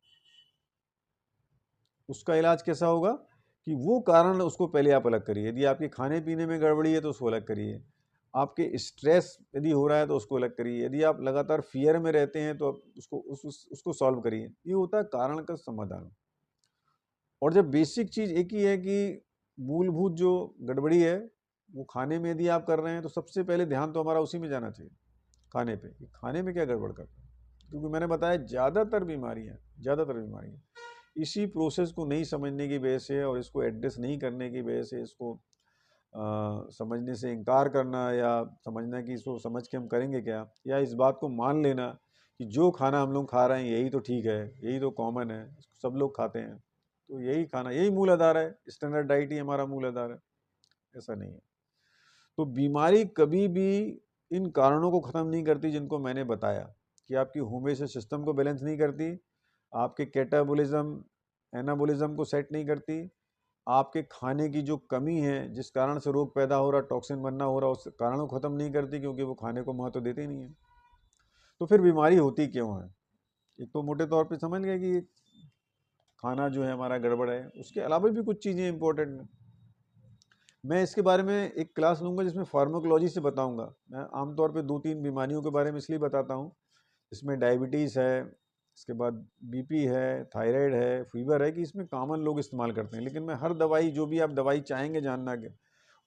उसका इलाज कैसा होगा कि वो कारण उसको पहले आप अलग करिए। यदि आपके खाने पीने में गड़बड़ी है तो उसको अलग करिए, आपके स्ट्रेस यदि हो रहा है तो उसको अलग करिए, यदि आप लगातार फियर में रहते हैं तो उसको उसको सॉल्व करिए। ये होता है कारण का समाधान। और जब बेसिक चीज़ एक ही है कि मूलभूत जो गड़बड़ी है वो खाने में यदि आप कर रहे हैं तो सबसे पहले ध्यान तो हमारा उसी में जाना चाहिए, खाने पे, कि खाने में क्या गड़बड़ कर रहे हैं। क्योंकि मैंने बताया ज़्यादातर बीमारियाँ इसी प्रोसेस को नहीं समझने की वजह से और इसको एड्रेस नहीं करने की वजह से, इसको समझने से इनकार करना या समझना कि इसको समझ के हम करेंगे क्या, या इस बात को मान लेना कि जो खाना हम लोग खा रहे हैं यही तो ठीक है, यही तो कॉमन है, सब लोग खाते हैं तो यही खाना, यही मूल आधार है, स्टैंडर्ड डाइट ही हमारा मूल आधार है। ऐसा नहीं है। तो बीमारी कभी भी इन कारणों को ख़त्म नहीं करती जिनको मैंने बताया, कि आपकी होम्योस्टेटिक सिस्टम को बैलेंस नहीं करती, आपके कैटाबॉलिज्म एनाबॉलिज्म को सेट नहीं करती, आपके खाने की जो कमी है जिस कारण से रोग पैदा हो रहा, टॉक्सिन बनना हो रहा, उस कारण को ख़त्म नहीं करती, क्योंकि वो खाने को महत्व देते ही नहीं है। तो फिर बीमारी होती क्यों है? एक तो मोटे तौर पे समझ गए कि खाना जो है हमारा गड़बड़ है, उसके अलावा भी कुछ चीज़ें इंपॉर्टेंट हैं। मैं इसके बारे में एक क्लास लूँगा जिसमें फार्माकोलॉजी से बताऊँगा। मैं आमतौर पे 2-3 बीमारियों के बारे में इसलिए बताता हूँ, इसमें डायबिटीज़ है, इसके बाद बीपी है, थायराइड है, फीवर है, कि इसमें कॉमन लोग इस्तेमाल करते हैं। लेकिन मैं हर दवाई, जो भी आप दवाई चाहेंगे जानना के,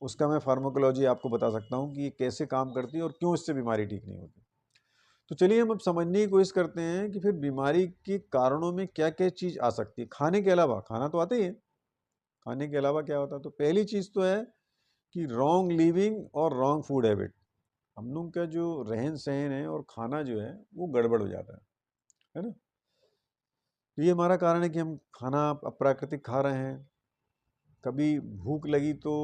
उसका मैं फार्माकोलॉजी आपको बता सकता हूँ कि ये कैसे काम करती है और क्यों इससे बीमारी ठीक नहीं होती। तो चलिए हम अब समझने की कोशिश करते हैं कि फिर बीमारी के कारणों में क्या-क्या चीज़ आ सकती है। खाने के अलावा, खाना तो आता ही है, खाने के अलावा क्या होता है? तो पहली चीज़ तो है कि रॉन्ग लिविंग और रॉन्ग फूड हैबिट। हम लोग का जो रहन सहन है और खाना जो है वो गड़बड़ हो जाता है ना। तो ये हमारा कारण है कि हम खाना अप्राकृतिक खा रहे हैं। कभी भूख लगी तो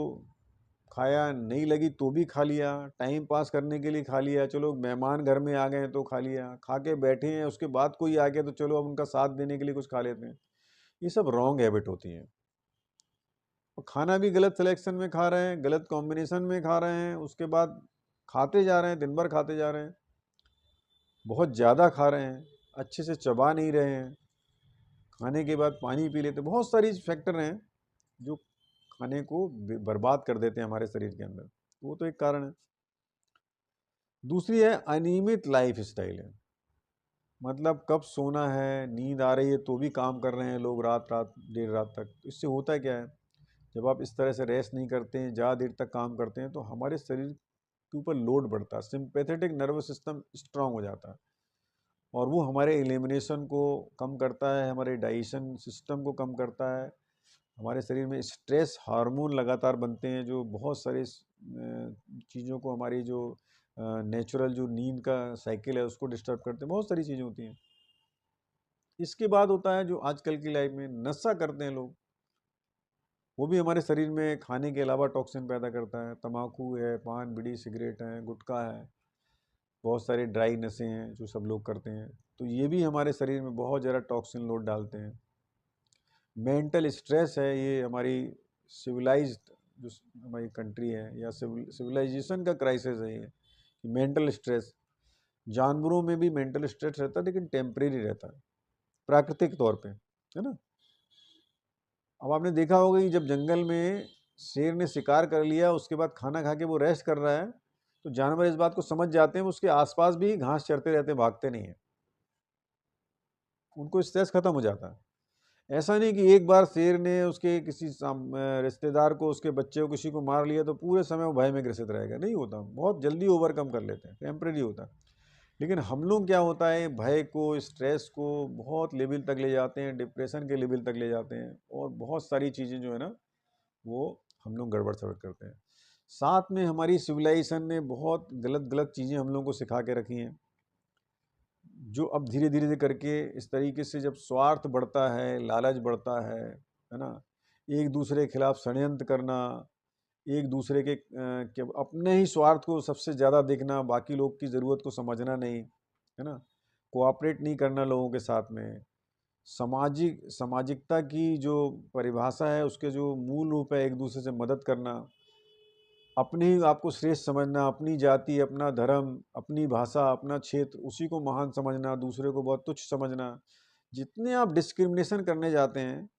खाया, नहीं लगी तो भी खा लिया, टाइम पास करने के लिए खा लिया, चलो मेहमान घर में आ गए हैं तो खा लिया, खा के बैठे हैं उसके बाद कोई आ गया तो चलो अब उनका साथ देने के लिए कुछ खा लेते हैं। ये सब रॉन्ग हैबिट होती है। और खाना भी गलत सिलेक्शन में खा रहे हैं, गलत कॉम्बिनेशन में खा रहे हैं, उसके बाद खाते जा रहे हैं, दिन भर खाते जा रहे हैं, बहुत ज़्यादा खा रहे हैं, अच्छे से चबा नहीं रहे हैं, खाने के बाद पानी पी लेते हैं। बहुत सारी फैक्टर हैं जो खाने को बर्बाद कर देते हैं हमारे शरीर के अंदर। वो तो एक कारण है। दूसरी है अनियमित लाइफ स्टाइल है। मतलब कब सोना है, नींद आ रही है तो भी काम कर रहे हैं लोग रात रात देर रात तक। तो इससे होता क्या है, जब आप इस तरह से रेस्ट नहीं करते हैं, ज़्यादा देर तक काम करते हैं, तो हमारे शरीर के ऊपर लोड बढ़ता है, सिंपैथेटिक नर्वस सिस्टम स्ट्रांग हो जाता है और वो हमारे एलिमिनेशन को कम करता है, हमारे डाइजेशन सिस्टम को कम करता है, हमारे शरीर में स्ट्रेस हार्मोन लगातार बनते हैं जो बहुत सारे चीज़ों को, हमारी जो नेचुरल जो नींद का साइकिल है उसको डिस्टर्ब करते हैं। बहुत सारी चीज़ें होती हैं। इसके बाद होता है जो आजकल की लाइफ में नशा करते हैं लोग, वो भी हमारे शरीर में खाने के अलावा टॉक्सिन पैदा करता है। तम्बाकू है, पान बीड़ी सिगरेट है, गुटखा है, बहुत सारे ड्राई नशे हैं जो सब लोग करते हैं, तो ये भी हमारे शरीर में बहुत ज़्यादा टॉक्सिन लोड डालते हैं। मेंटल स्ट्रेस है, ये हमारी सिविलाइज्ड जो हमारी कंट्री है या सिविलाइजेशन का क्राइसिस है ये, कि मेंटल स्ट्रेस, जानवरों में भी मेंटल स्ट्रेस रहता है लेकिन टेम्परेरी रहता है, प्राकृतिक तौर पे, है ना। अब आपने देखा होगा कि जब जंगल में शेर ने शिकार कर लिया, उसके बाद खाना खा के वो रेस्ट कर रहा है, तो जानवर इस बात को समझ जाते हैं, उसके आसपास भी घास चरते रहते हैं, भागते नहीं हैं, उनको स्ट्रेस खत्म हो जाता है। ऐसा नहीं कि एक बार शेर ने उसके किसी रिश्तेदार को, उसके बच्चे को, किसी को मार लिया तो पूरे समय वो भय में ग्रसित रहेगा, नहीं होता, बहुत जल्दी ओवरकम कर लेते हैं, टेम्परेरी होता है। लेकिन हम लोग क्या होता है, भय को, स्ट्रेस को बहुत लेवल तक ले जाते हैं, डिप्रेशन के लेवल तक ले जाते हैं और बहुत सारी चीज़ें जो है ना वो हम लोग गड़बड़ सड़बड़ करते हैं। साथ में हमारी सिविलाइजेशन ने बहुत गलत गलत चीज़ें हम लोगों को सिखा के रखी हैं, जो अब धीरे धीरे करके इस तरीके से जब स्वार्थ बढ़ता है, लालच बढ़ता है ना, एक दूसरे के खिलाफ षड्यंत्र करना, एक दूसरे के अपने ही स्वार्थ को सबसे ज़्यादा देखना, बाकी लोग की ज़रूरत को समझना नहीं, है ना, कोऑपरेट नहीं करना लोगों के साथ में, सामाजिकता की जो परिभाषा है, उसके जो मूल रूप है, एक दूसरे से मदद करना, अपने आप को श्रेष्ठ समझना, अपनी जाति, अपना धर्म, अपनी भाषा, अपना क्षेत्र, उसी को महान समझना, दूसरे को बहुत तुच्छ समझना। जितने आप डिस्क्रिमिनेशन करने जाते हैं,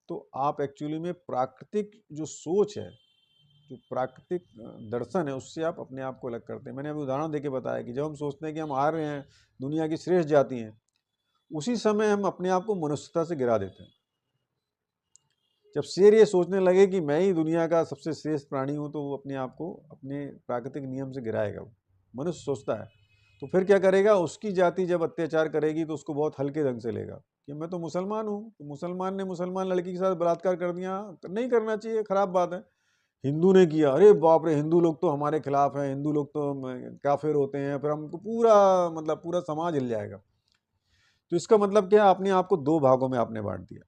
तो आप एक्चुअली में प्राकृतिक जो सोच है, जो प्राकृतिक दर्शन है, उससे आप अपने आप को अलग करते हैं। मैंने अभी उदाहरण देके बताया कि जब हम सोचते हैं कि हम आ रहे हैं, दुनिया की श्रेष्ठ जाति हैं, उसी समय हम अपने आप को मनुष्यता से गिरा देते हैं। जब शेर ये सोचने लगे कि मैं ही दुनिया का सबसे श्रेष्ठ प्राणी हूं, तो वो अपने आप को अपने प्राकृतिक नियम से गिराएगा। मनुष्य सोचता है, तो फिर क्या करेगा, उसकी जाति जब अत्याचार करेगी तो उसको बहुत हल्के ढंग से लेगा कि मैं तो मुसलमान हूँ, तो मुसलमान ने मुसलमान लड़की के साथ बलात्कार कर दिया, नहीं करना चाहिए, खराब बात है। हिंदू ने किया, अरे बाप रे, हिंदू लोग तो हमारे खिलाफ हैं, हिंदू लोग तो काफिर होते हैं, फिर हमको पूरा मतलब पूरा समाज हिल जाएगा। तो इसका मतलब क्या है, आपने आपको दो भागों में आपने बांट दिया,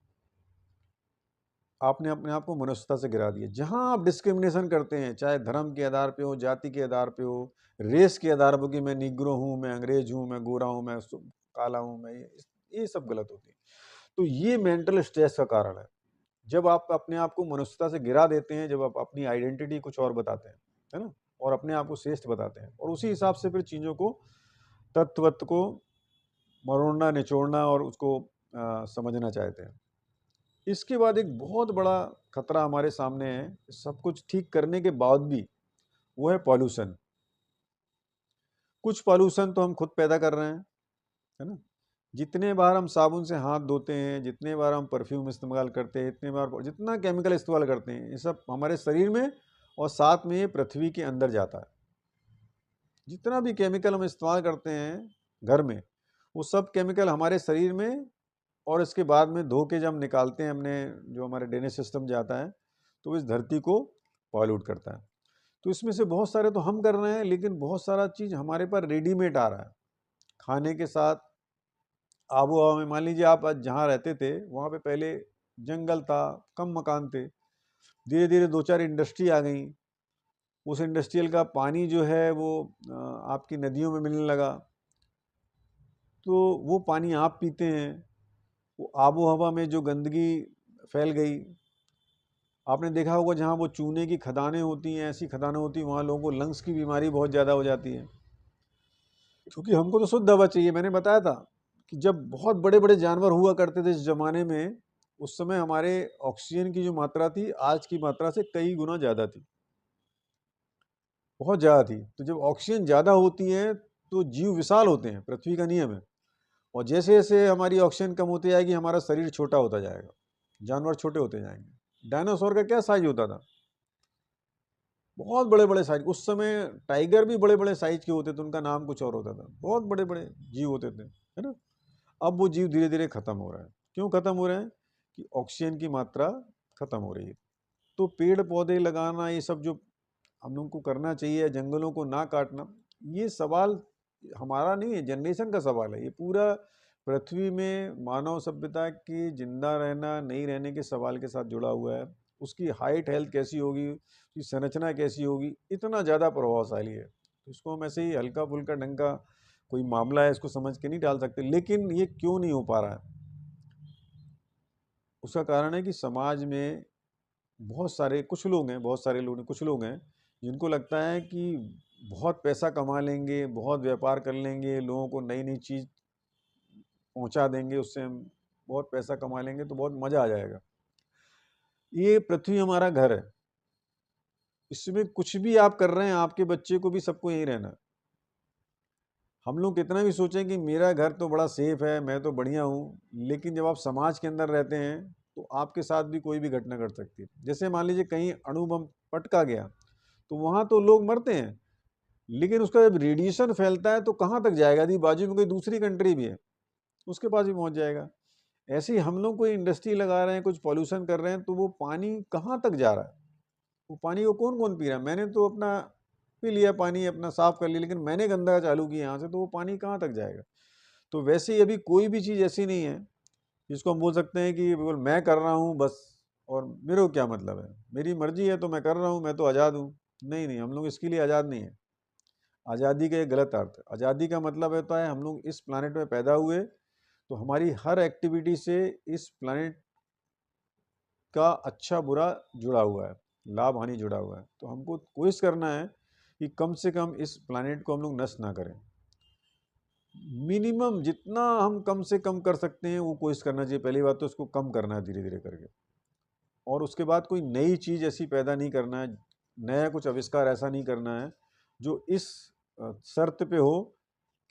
आपने अपने आप को मनुष्यता से गिरा दिया। जहां आप डिस्क्रिमिनेशन करते हैं, चाहे धर्म के आधार पे हो, जाति के आधार पे हो, रेस के आधार पर कि मैं निग्रो हूं, मैं अंग्रेज हूं, मैं गोरा हूं, मैं काला हूं, मैं ये सब गलत होती है। तो ये मेंटल स्ट्रेस का कारण है। जब आप अपने आप को मनुष्यता से गिरा देते हैं, जब आप अपनी आइडेंटिटी कुछ और बताते हैं, है ना, और अपने आप को श्रेष्ठ बताते हैं, और उसी हिसाब से फिर चीज़ों को, तत्व को मरोड़ना, निचोड़ना और उसको समझना चाहते हैं। इसके बाद एक बहुत बड़ा खतरा हमारे सामने है, सब कुछ ठीक करने के बाद भी, वो है पॉल्यूशन। कुछ पॉल्यूशन तो हम खुद पैदा कर रहे हैं, है ना। जितने बार हम साबुन से हाथ धोते हैं, जितने बार हम परफ्यूम इस्तेमाल करते हैं, इतने बार जितना केमिकल इस्तेमाल करते हैं, ये सब हमारे शरीर में और साथ में ये पृथ्वी के अंदर जाता है। जितना भी केमिकल हम इस्तेमाल करते हैं घर में, वो सब केमिकल हमारे शरीर में, और इसके बाद में धो के जब हम निकालते हैं, हमने जो हमारे ड्रेनेज सिस्टम जाता है, तो इस धरती को पॉल्यूट करता है। तो इसमें से बहुत सारे तो हम कर रहे हैं, लेकिन बहुत सारा चीज़ हमारे पर रेडीमेड आ रहा है खाने के साथ। आबो हवा में, मान लीजिए आप आज जहाँ रहते थे, वहाँ पे पहले जंगल था, कम मकान थे, धीरे धीरे दो चार इंडस्ट्री आ गई, उस इंडस्ट्रियल का पानी जो है वो आपकी नदियों में मिलने लगा, तो वो पानी आप पीते हैं, वो आबो हवा में जो गंदगी फैल गई। आपने देखा होगा जहाँ वो चूने की खदानें होती हैं, ऐसी खदानें होती हैं, वहाँ लोगों को लंग्स की बीमारी बहुत ज़्यादा हो जाती है, क्योंकि हमको तो शुद्ध हवा चाहिए। मैंने बताया था कि जब बहुत बड़े बड़े जानवर हुआ करते थे इस जमाने में, उस समय हमारे ऑक्सीजन की जो मात्रा थी, आज की मात्रा से कई गुना ज़्यादा थी, बहुत ज़्यादा थी। तो जब ऑक्सीजन ज़्यादा होती है तो जीव विशाल होते हैं, पृथ्वी का नियम है। और जैसे जैसे हमारी ऑक्सीजन कम होती जाएगी, हमारा शरीर छोटा होता जाएगा, जानवर छोटे होते जाएंगे। डायनासोर का क्या साइज होता था, बहुत बड़े बड़े साइज। उस समय टाइगर भी बड़े बड़े साइज के होते थे, उनका नाम कुछ और होता था, बहुत बड़े बड़े जीव होते थे, है ना। अब वो जीव धीरे धीरे खत्म हो रहा है। क्यों खत्म हो रहे हैं, कि ऑक्सीजन की मात्रा खत्म हो रही है। तो पेड़ पौधे लगाना, ये सब जो हम लोग को करना चाहिए, जंगलों को ना काटना, ये सवाल हमारा नहीं है, जनरेशन का सवाल है। ये पूरा पृथ्वी में मानव सभ्यता के जिंदा रहना नहीं रहने के सवाल के साथ जुड़ा हुआ है। उसकी हाइट हेल्थ कैसी होगी, उसकी संरचना कैसी होगी, इतना ज़्यादा प्रभावशाली है। तो इसको हम ऐसे ही हल्का फुल्का ढंग का कोई मामला है, इसको समझ के नहीं डाल सकते। लेकिन ये क्यों नहीं हो पा रहा है, उसका कारण है कि समाज में बहुत सारे कुछ लोग हैं, बहुत सारे लोग कुछ लोग हैं जिनको लगता है कि बहुत पैसा कमा लेंगे, बहुत व्यापार कर लेंगे, लोगों को नई नई चीज़ पहुंचा देंगे, उससे हम बहुत पैसा कमा लेंगे तो बहुत मज़ा आ जाएगा। ये पृथ्वी हमारा घर है, इसमें कुछ भी आप कर रहे हैं, आपके बच्चे को भी, सबको यहीं रहना है। हम लोग कितना भी सोचें कि मेरा घर तो बड़ा सेफ है, मैं तो बढ़िया हूँ, लेकिन जब आप समाज के अंदर रहते हैं तो आपके साथ भी कोई भी घटना घट सकती है। जैसे मान लीजिए कहीं अणु बम पटका गया, तो वहाँ तो लोग मरते हैं, लेकिन उसका जब रेडिएशन फैलता है तो कहाँ तक जाएगा, यदि बाजू में कोई दूसरी कंट्री भी है, उसके पास भी पहुँच जाएगा। ऐसे ही हम लोग कोई इंडस्ट्री लगा रहे हैं, कुछ पॉल्यूशन कर रहे हैं, तो वो पानी कहाँ तक जा रहा है, वो पानी को कौन कौन पी रहा है। मैंने तो अपना पी लिया पानी, अपना साफ कर लिया, लेकिन मैंने गंदा चालू किया यहाँ से, तो वो पानी कहाँ तक जाएगा। तो वैसे ही अभी कोई भी चीज़ ऐसी नहीं है जिसको हम बोल सकते हैं कि बिल्कुल मैं कर रहा हूँ बस, और मेरे को क्या मतलब है, मेरी मर्जी है तो मैं कर रहा हूँ, मैं तो आज़ाद हूँ। नहीं नहीं, हम लोग इसके लिए आज़ाद नहीं है। आज़ादी का एक गलत अर्थ है। आज़ादी का मतलब होता है हम लोग इस प्लानट में पैदा हुए, तो हमारी हर एक्टिविटी से इस प्लैनेट का अच्छा बुरा जुड़ा हुआ है, लाभ हानि जुड़ा हुआ है। तो हमको कोशिश करना है कि कम से कम इस प्लैनेट को हम लोग नष्ट ना करें। मिनिमम जितना हम कम से कम कर सकते हैं वो कोशिश करना चाहिए। पहली बात तो उसको कम करना है धीरे धीरे करके, और उसके बाद कोई नई चीज़ ऐसी पैदा नहीं करना है, नया कुछ आविष्कार ऐसा नहीं करना है जो इस शर्त पे हो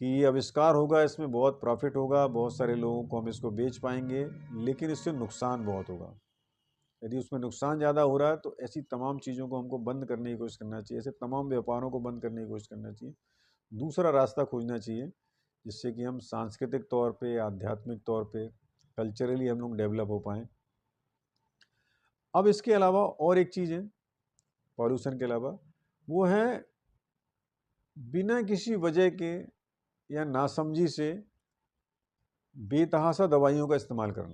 कि ये आविष्कार होगा, इसमें बहुत प्रॉफिट होगा, बहुत सारे लोगों को हम इसको बेच पाएंगे, लेकिन इससे नुकसान बहुत होगा। यदि उसमें नुकसान ज़्यादा हो रहा है तो ऐसी तमाम चीज़ों को हमको बंद करने की कोशिश करना चाहिए, ऐसे तमाम व्यापारों को बंद करने की कोशिश करना चाहिए। दूसरा रास्ता खोजना चाहिए जिससे कि हम सांस्कृतिक तौर पे, आध्यात्मिक तौर पे, कल्चरली हम लोग डेवलप हो पाएँ। अब इसके अलावा और एक चीज़ है पॉल्यूशन के अलावा, वो है बिना किसी वजह के या नासमझी से बेतहाशा दवाइयों का इस्तेमाल करना।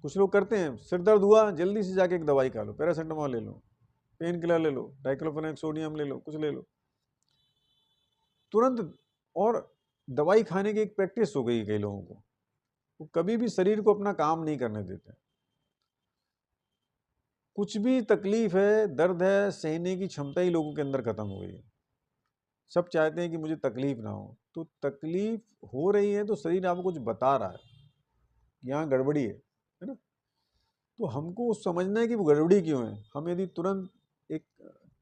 कुछ लोग करते हैं, सिर दर्द हुआ जल्दी से जाके एक दवाई खा लो, पैरासीटामॉल ले लो, पेन किलर ले लो, डाइक्लोफेनाक सोडियम ले लो, कुछ ले लो तुरंत। और दवाई खाने की एक प्रैक्टिस हो गई है कई लोगों को, वो कभी भी शरीर को अपना काम नहीं करने देते। कुछ भी तकलीफ है, दर्द है, सहने की क्षमता ही लोगों के अंदर खत्म हो गई है। सब चाहते हैं कि मुझे तकलीफ ना हो, तो तकलीफ हो रही है तो शरीर आपको कुछ बता रहा है, यहाँ गड़बड़ी है ना। तो हमको समझना है कि वो गड़बड़ी क्यों है। हम यदि तुरंत एक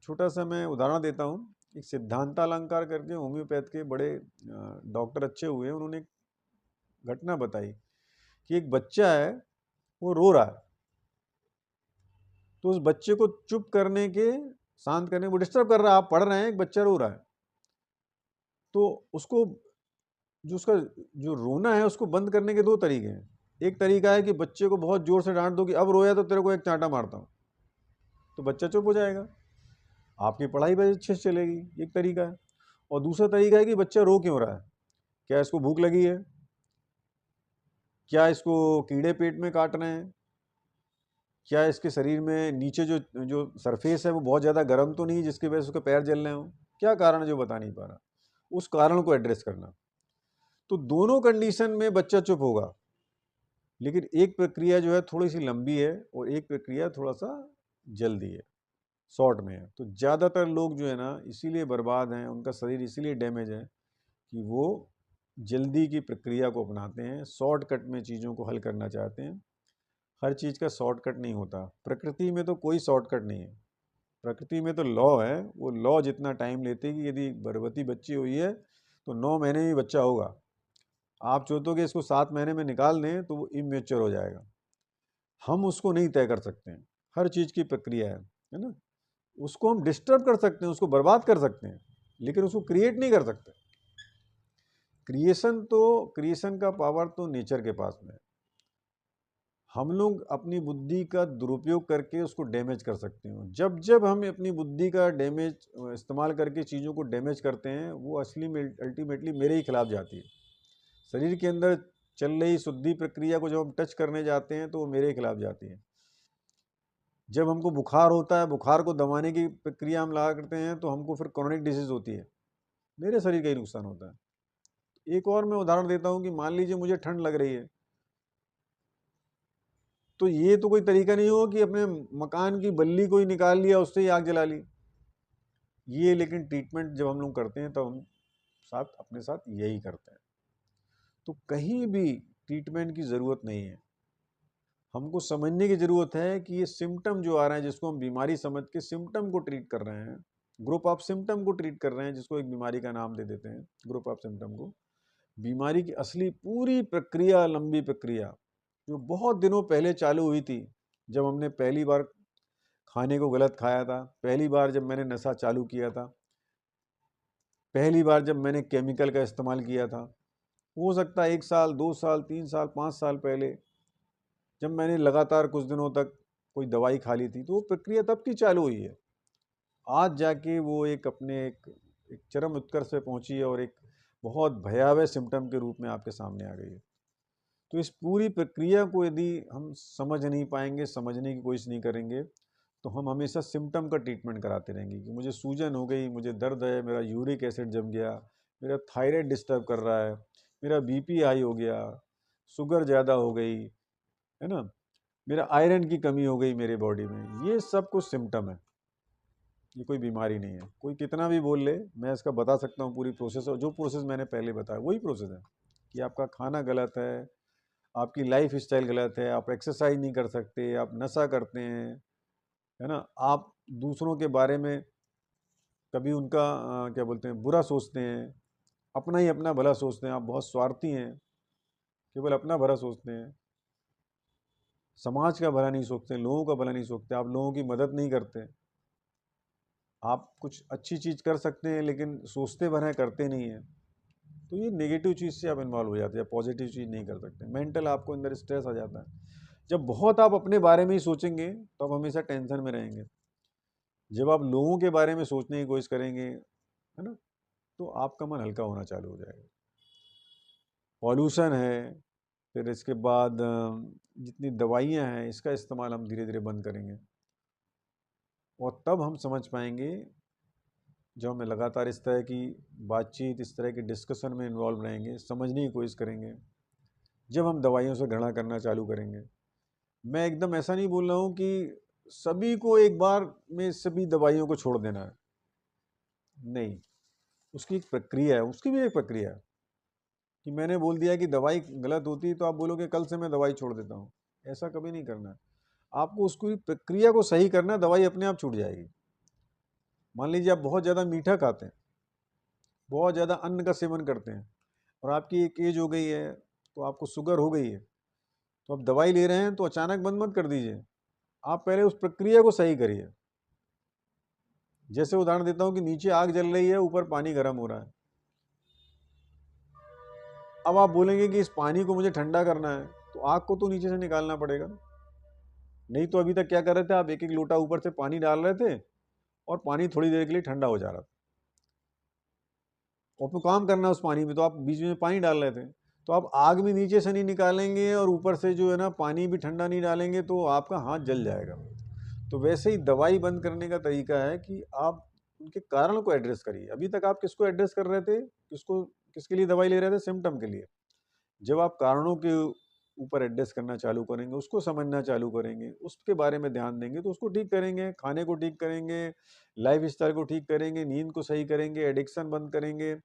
छोटा सा मैं उदाहरण देता हूँ, एक सिद्धांतालंकार करके होम्योपैथ के बड़े डॉक्टर अच्छे हुए हैं, उन्होंने एक घटना बताई कि एक बच्चा है वो रो रहा है, तो उस बच्चे को चुप करने के, शांत करने, वो डिस्टर्ब कर रहा है, आप पढ़ रहे हैं, एक बच्चा रो रहा है, तो उसको जो उसका जो रोना है उसको बंद करने के दो तरीके हैं। एक तरीका है कि बच्चे को बहुत जोर से डांट दो कि अब रोया तो तेरे को एक चांटा मारता हूँ, तो बच्चा चुप हो जाएगा, आपकी पढ़ाई भी अच्छे से चलेगी, एक तरीका है। और दूसरा तरीका है कि बच्चा रो क्यों रहा है, क्या इसको भूख लगी है, क्या इसको कीड़े पेट में काट रहे हैं, क्या इसके शरीर में नीचे जो जो सरफेस है वो बहुत ज़्यादा गर्म तो नहीं जिसकी वजह से उसके पैर जल रहे हों, क्या कारण है जो बता नहीं पा रहा, उस कारण को एड्रेस करना। तो दोनों कंडीशन में बच्चा चुप होगा, लेकिन एक प्रक्रिया जो है थोड़ी सी लंबी है और एक प्रक्रिया थोड़ा सा जल्दी है, शॉर्ट में है। तो ज़्यादातर लोग जो है ना इसीलिए बर्बाद हैं, उनका शरीर इसीलिए डैमेज है कि वो जल्दी की प्रक्रिया को अपनाते हैं, शॉर्टकट में चीज़ों को हल करना चाहते हैं। हर चीज़ का शॉर्टकट नहीं होता, प्रकृति में तो कोई शॉर्टकट नहीं है। प्रकृति में तो लॉ है, वो लॉ जितना टाइम लेते कि यदि गर्भवती बच्ची हुई है तो 9 महीने में बच्चा होगा, आप चाहते इसको 7 महीने में निकाल दें तो वो इमेच्योर हो जाएगा। हम उसको नहीं तय कर सकते हैं, हर चीज़ की प्रक्रिया है ना। उसको हम डिस्टर्ब कर सकते हैं, उसको बर्बाद कर सकते हैं, लेकिन उसको क्रिएट नहीं कर सकते। क्रिएशन का पावर तो नेचर के पास में है। हम लोग अपनी बुद्धि का दुरुपयोग करके उसको डैमेज कर सकते हैं। जब जब हम अपनी बुद्धि का डैमेज इस्तेमाल करके चीज़ों को डैमेज करते हैं, वो असली में अल्टीमेटली मेरे ही खिलाफ जाती है। शरीर के अंदर चल रही शुद्धि प्रक्रिया को जब हम टच करने जाते हैं तो वो मेरे खिलाफ जाती है। जब हमको बुखार होता है, बुखार को दबाने की प्रक्रिया हम लगा करते हैं तो हमको फिर क्रोनिक डिजीज होती है, मेरे शरीर का ही नुकसान होता है। एक और मैं उदाहरण देता हूँ कि मान लीजिए मुझे ठंड लग रही है, तो ये तो कोई तरीका नहीं हो कि अपने मकान की बल्ली को ही निकाल लिया, उससे ही आग जला ली। ये लेकिन ट्रीटमेंट जब हम लोग करते हैं तो हम अपने साथ यही करते हैं। तो कहीं भी ट्रीटमेंट की ज़रूरत नहीं है, हमको समझने की ज़रूरत है कि ये सिम्टम जो आ रहे हैं, जिसको हम बीमारी समझ के सिम्टम को ट्रीट कर रहे हैं, ग्रुप ऑफ सिम्टम को ट्रीट कर रहे हैं, जिसको एक बीमारी का नाम दे देते हैं ग्रुप ऑफ सिम्टम को। बीमारी की असली पूरी प्रक्रिया, लंबी प्रक्रिया जो बहुत दिनों पहले चालू हुई थी, जब हमने पहली बार खाने को गलत खाया था, पहली बार जब मैंने नशा चालू किया था, पहली बार जब मैंने केमिकल का इस्तेमाल किया था, हो सकता है 1 साल, 2 साल, 3 साल, 5 साल पहले जब मैंने लगातार कुछ दिनों तक कोई दवाई खा ली थी, तो वो प्रक्रिया तब की चालू हुई है। आज जाके वो एक चरम उत्कर्ष पे पहुंची है और एक बहुत भयावह सिम्टम के रूप में आपके सामने आ गई है। तो इस पूरी प्रक्रिया को यदि हम समझ नहीं पाएंगे, समझने की कोशिश नहीं करेंगे, तो हम हमेशा सिम्टम का ट्रीटमेंट कराते रहेंगे कि मुझे सूजन हो गई, मुझे दर्द है, मेरा यूरिक एसिड जम गया, मेरा थायराइड डिस्टर्ब कर रहा है, मेरा बीपी हाई हो गया, शुगर ज़्यादा हो गई, है ना, मेरा आयरन की कमी हो गई मेरे बॉडी में, ये सब कुछ सिम्टम है, ये कोई बीमारी नहीं है। कोई कितना भी बोल ले, मैं इसका बता सकता हूँ पूरी प्रोसेस, और जो प्रोसेस मैंने पहले बताया वही प्रोसेस है कि आपका खाना गलत है, आपकी लाइफ स्टाइल गलत है, आप एक्सरसाइज नहीं कर सकते, आप नशा करते हैं, है ना, आप दूसरों के बारे में कभी उनका क्या बोलते हैं, बुरा सोचते हैं, अपना ही अपना भला सोचते हैं, आप बहुत स्वार्थी हैं, केवल अपना भला सोचते हैं, समाज का भला नहीं सोचते, लोगों का भला नहीं सोचते, आप लोगों की मदद नहीं करते। आप कुछ अच्छी चीज़ कर सकते हैं लेकिन सोचते भर हैं, करते नहीं हैं, तो ये नेगेटिव चीज़ से आप इन्वॉल्व हो जाते हैं, पॉजिटिव चीज़ नहीं कर सकते, मेंटल आपको अंदर स्ट्रेस आ जाता है। जब बहुत आप अपने बारे में ही सोचेंगे तो आप हमेशा टेंशन में रहेंगे। जब आप लोगों के बारे में सोचने की कोशिश करेंगे, है ना, तो आपका मन हल्का होना चालू हो जाएगा। पॉल्यूशन है, फिर इसके बाद जितनी दवाइयाँ हैं इसका इस्तेमाल हम धीरे धीरे बंद करेंगे, और तब हम समझ पाएंगे, जब हमें लगातार इस तरह की बातचीत, इस तरह के डिस्कशन में इन्वॉल्व रहेंगे, समझने की कोशिश करेंगे, जब हम दवाइयों से घृणा करना चालू करेंगे। मैं एकदम ऐसा नहीं बोल रहा हूँ कि सभी को एक बार में सभी दवाइयों को छोड़ देना है, नहीं, उसकी एक प्रक्रिया है, उसकी भी एक प्रक्रिया है कि मैंने बोल दिया कि दवाई गलत होती है तो आप बोलोगे कल से मैं दवाई छोड़ देता हूँ, ऐसा कभी नहीं करना है। आपको उसकी प्रक्रिया को सही करना है, दवाई अपने आप छूट जाएगी। मान लीजिए आप बहुत ज़्यादा मीठा खाते हैं, बहुत ज़्यादा अन्न का सेवन करते हैं, और आपकी एक एज हो गई है, तो आपको शुगर हो गई है, तो आप दवाई ले रहे हैं तो अचानक बंद मत कर दीजिए, आप पहले उस प्रक्रिया को सही करिए। जैसे उदाहरण देता हूँ कि नीचे आग जल रही है, ऊपर पानी गर्म हो रहा है, अब आप बोलेंगे कि इस पानी को मुझे ठंडा करना है, तो आग को तो नीचे से निकालना पड़ेगा, नहीं तो अभी तक क्या कर रहे थे आप, एक एक लोटा ऊपर से पानी डाल रहे थे और पानी थोड़ी देर के लिए ठंडा हो जा रहा था, और आपको काम करना है उस पानी में, तो आप बीच में पानी डाल रहे थे, तो आप आग भी नीचे से नहीं निकालेंगे और ऊपर से जो है ना पानी भी ठंडा नहीं डालेंगे तो आपका हाथ जल जाएगा। तो वैसे ही दवाई बंद करने का तरीका है कि आप उनके कारण को एड्रेस करिए। अभी तक आप किसको एड्रेस कर रहे थे, किसको, किसके लिए दवाई ले रहे थे, सिम्टम के लिए। जब आप कारणों के ऊपर एड्रेस करना चालू करेंगे, उसको समझना चालू करेंगे, उसके बारे में ध्यान देंगे, तो उसको ठीक करेंगे, खाने को ठीक करेंगे, लाइफ स्टाइल को ठीक करेंगे, नींद को सही करेंगे, एडिक्शन बंद करेंगे,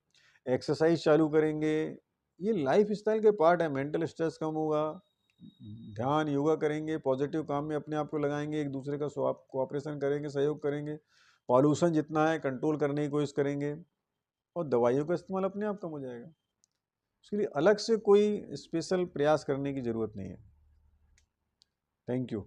एक्सरसाइज चालू करेंगे, ये लाइफ स्टाइल के पार्ट है। मेंटल स्ट्रेस कम होगा, ध्यान योगा करेंगे, पॉजिटिव काम में अपने आप को लगाएंगे, एक दूसरे का कोऑपरेशन करेंगे, सहयोग करेंगे, पॉल्यूशन जितना है कंट्रोल करने की कोशिश करेंगे, और दवाइयों का इस्तेमाल अपने आप कम हो जाएगा। उसके लिए अलग से कोई स्पेशल प्रयास करने की ज़रूरत नहीं है। Thank you.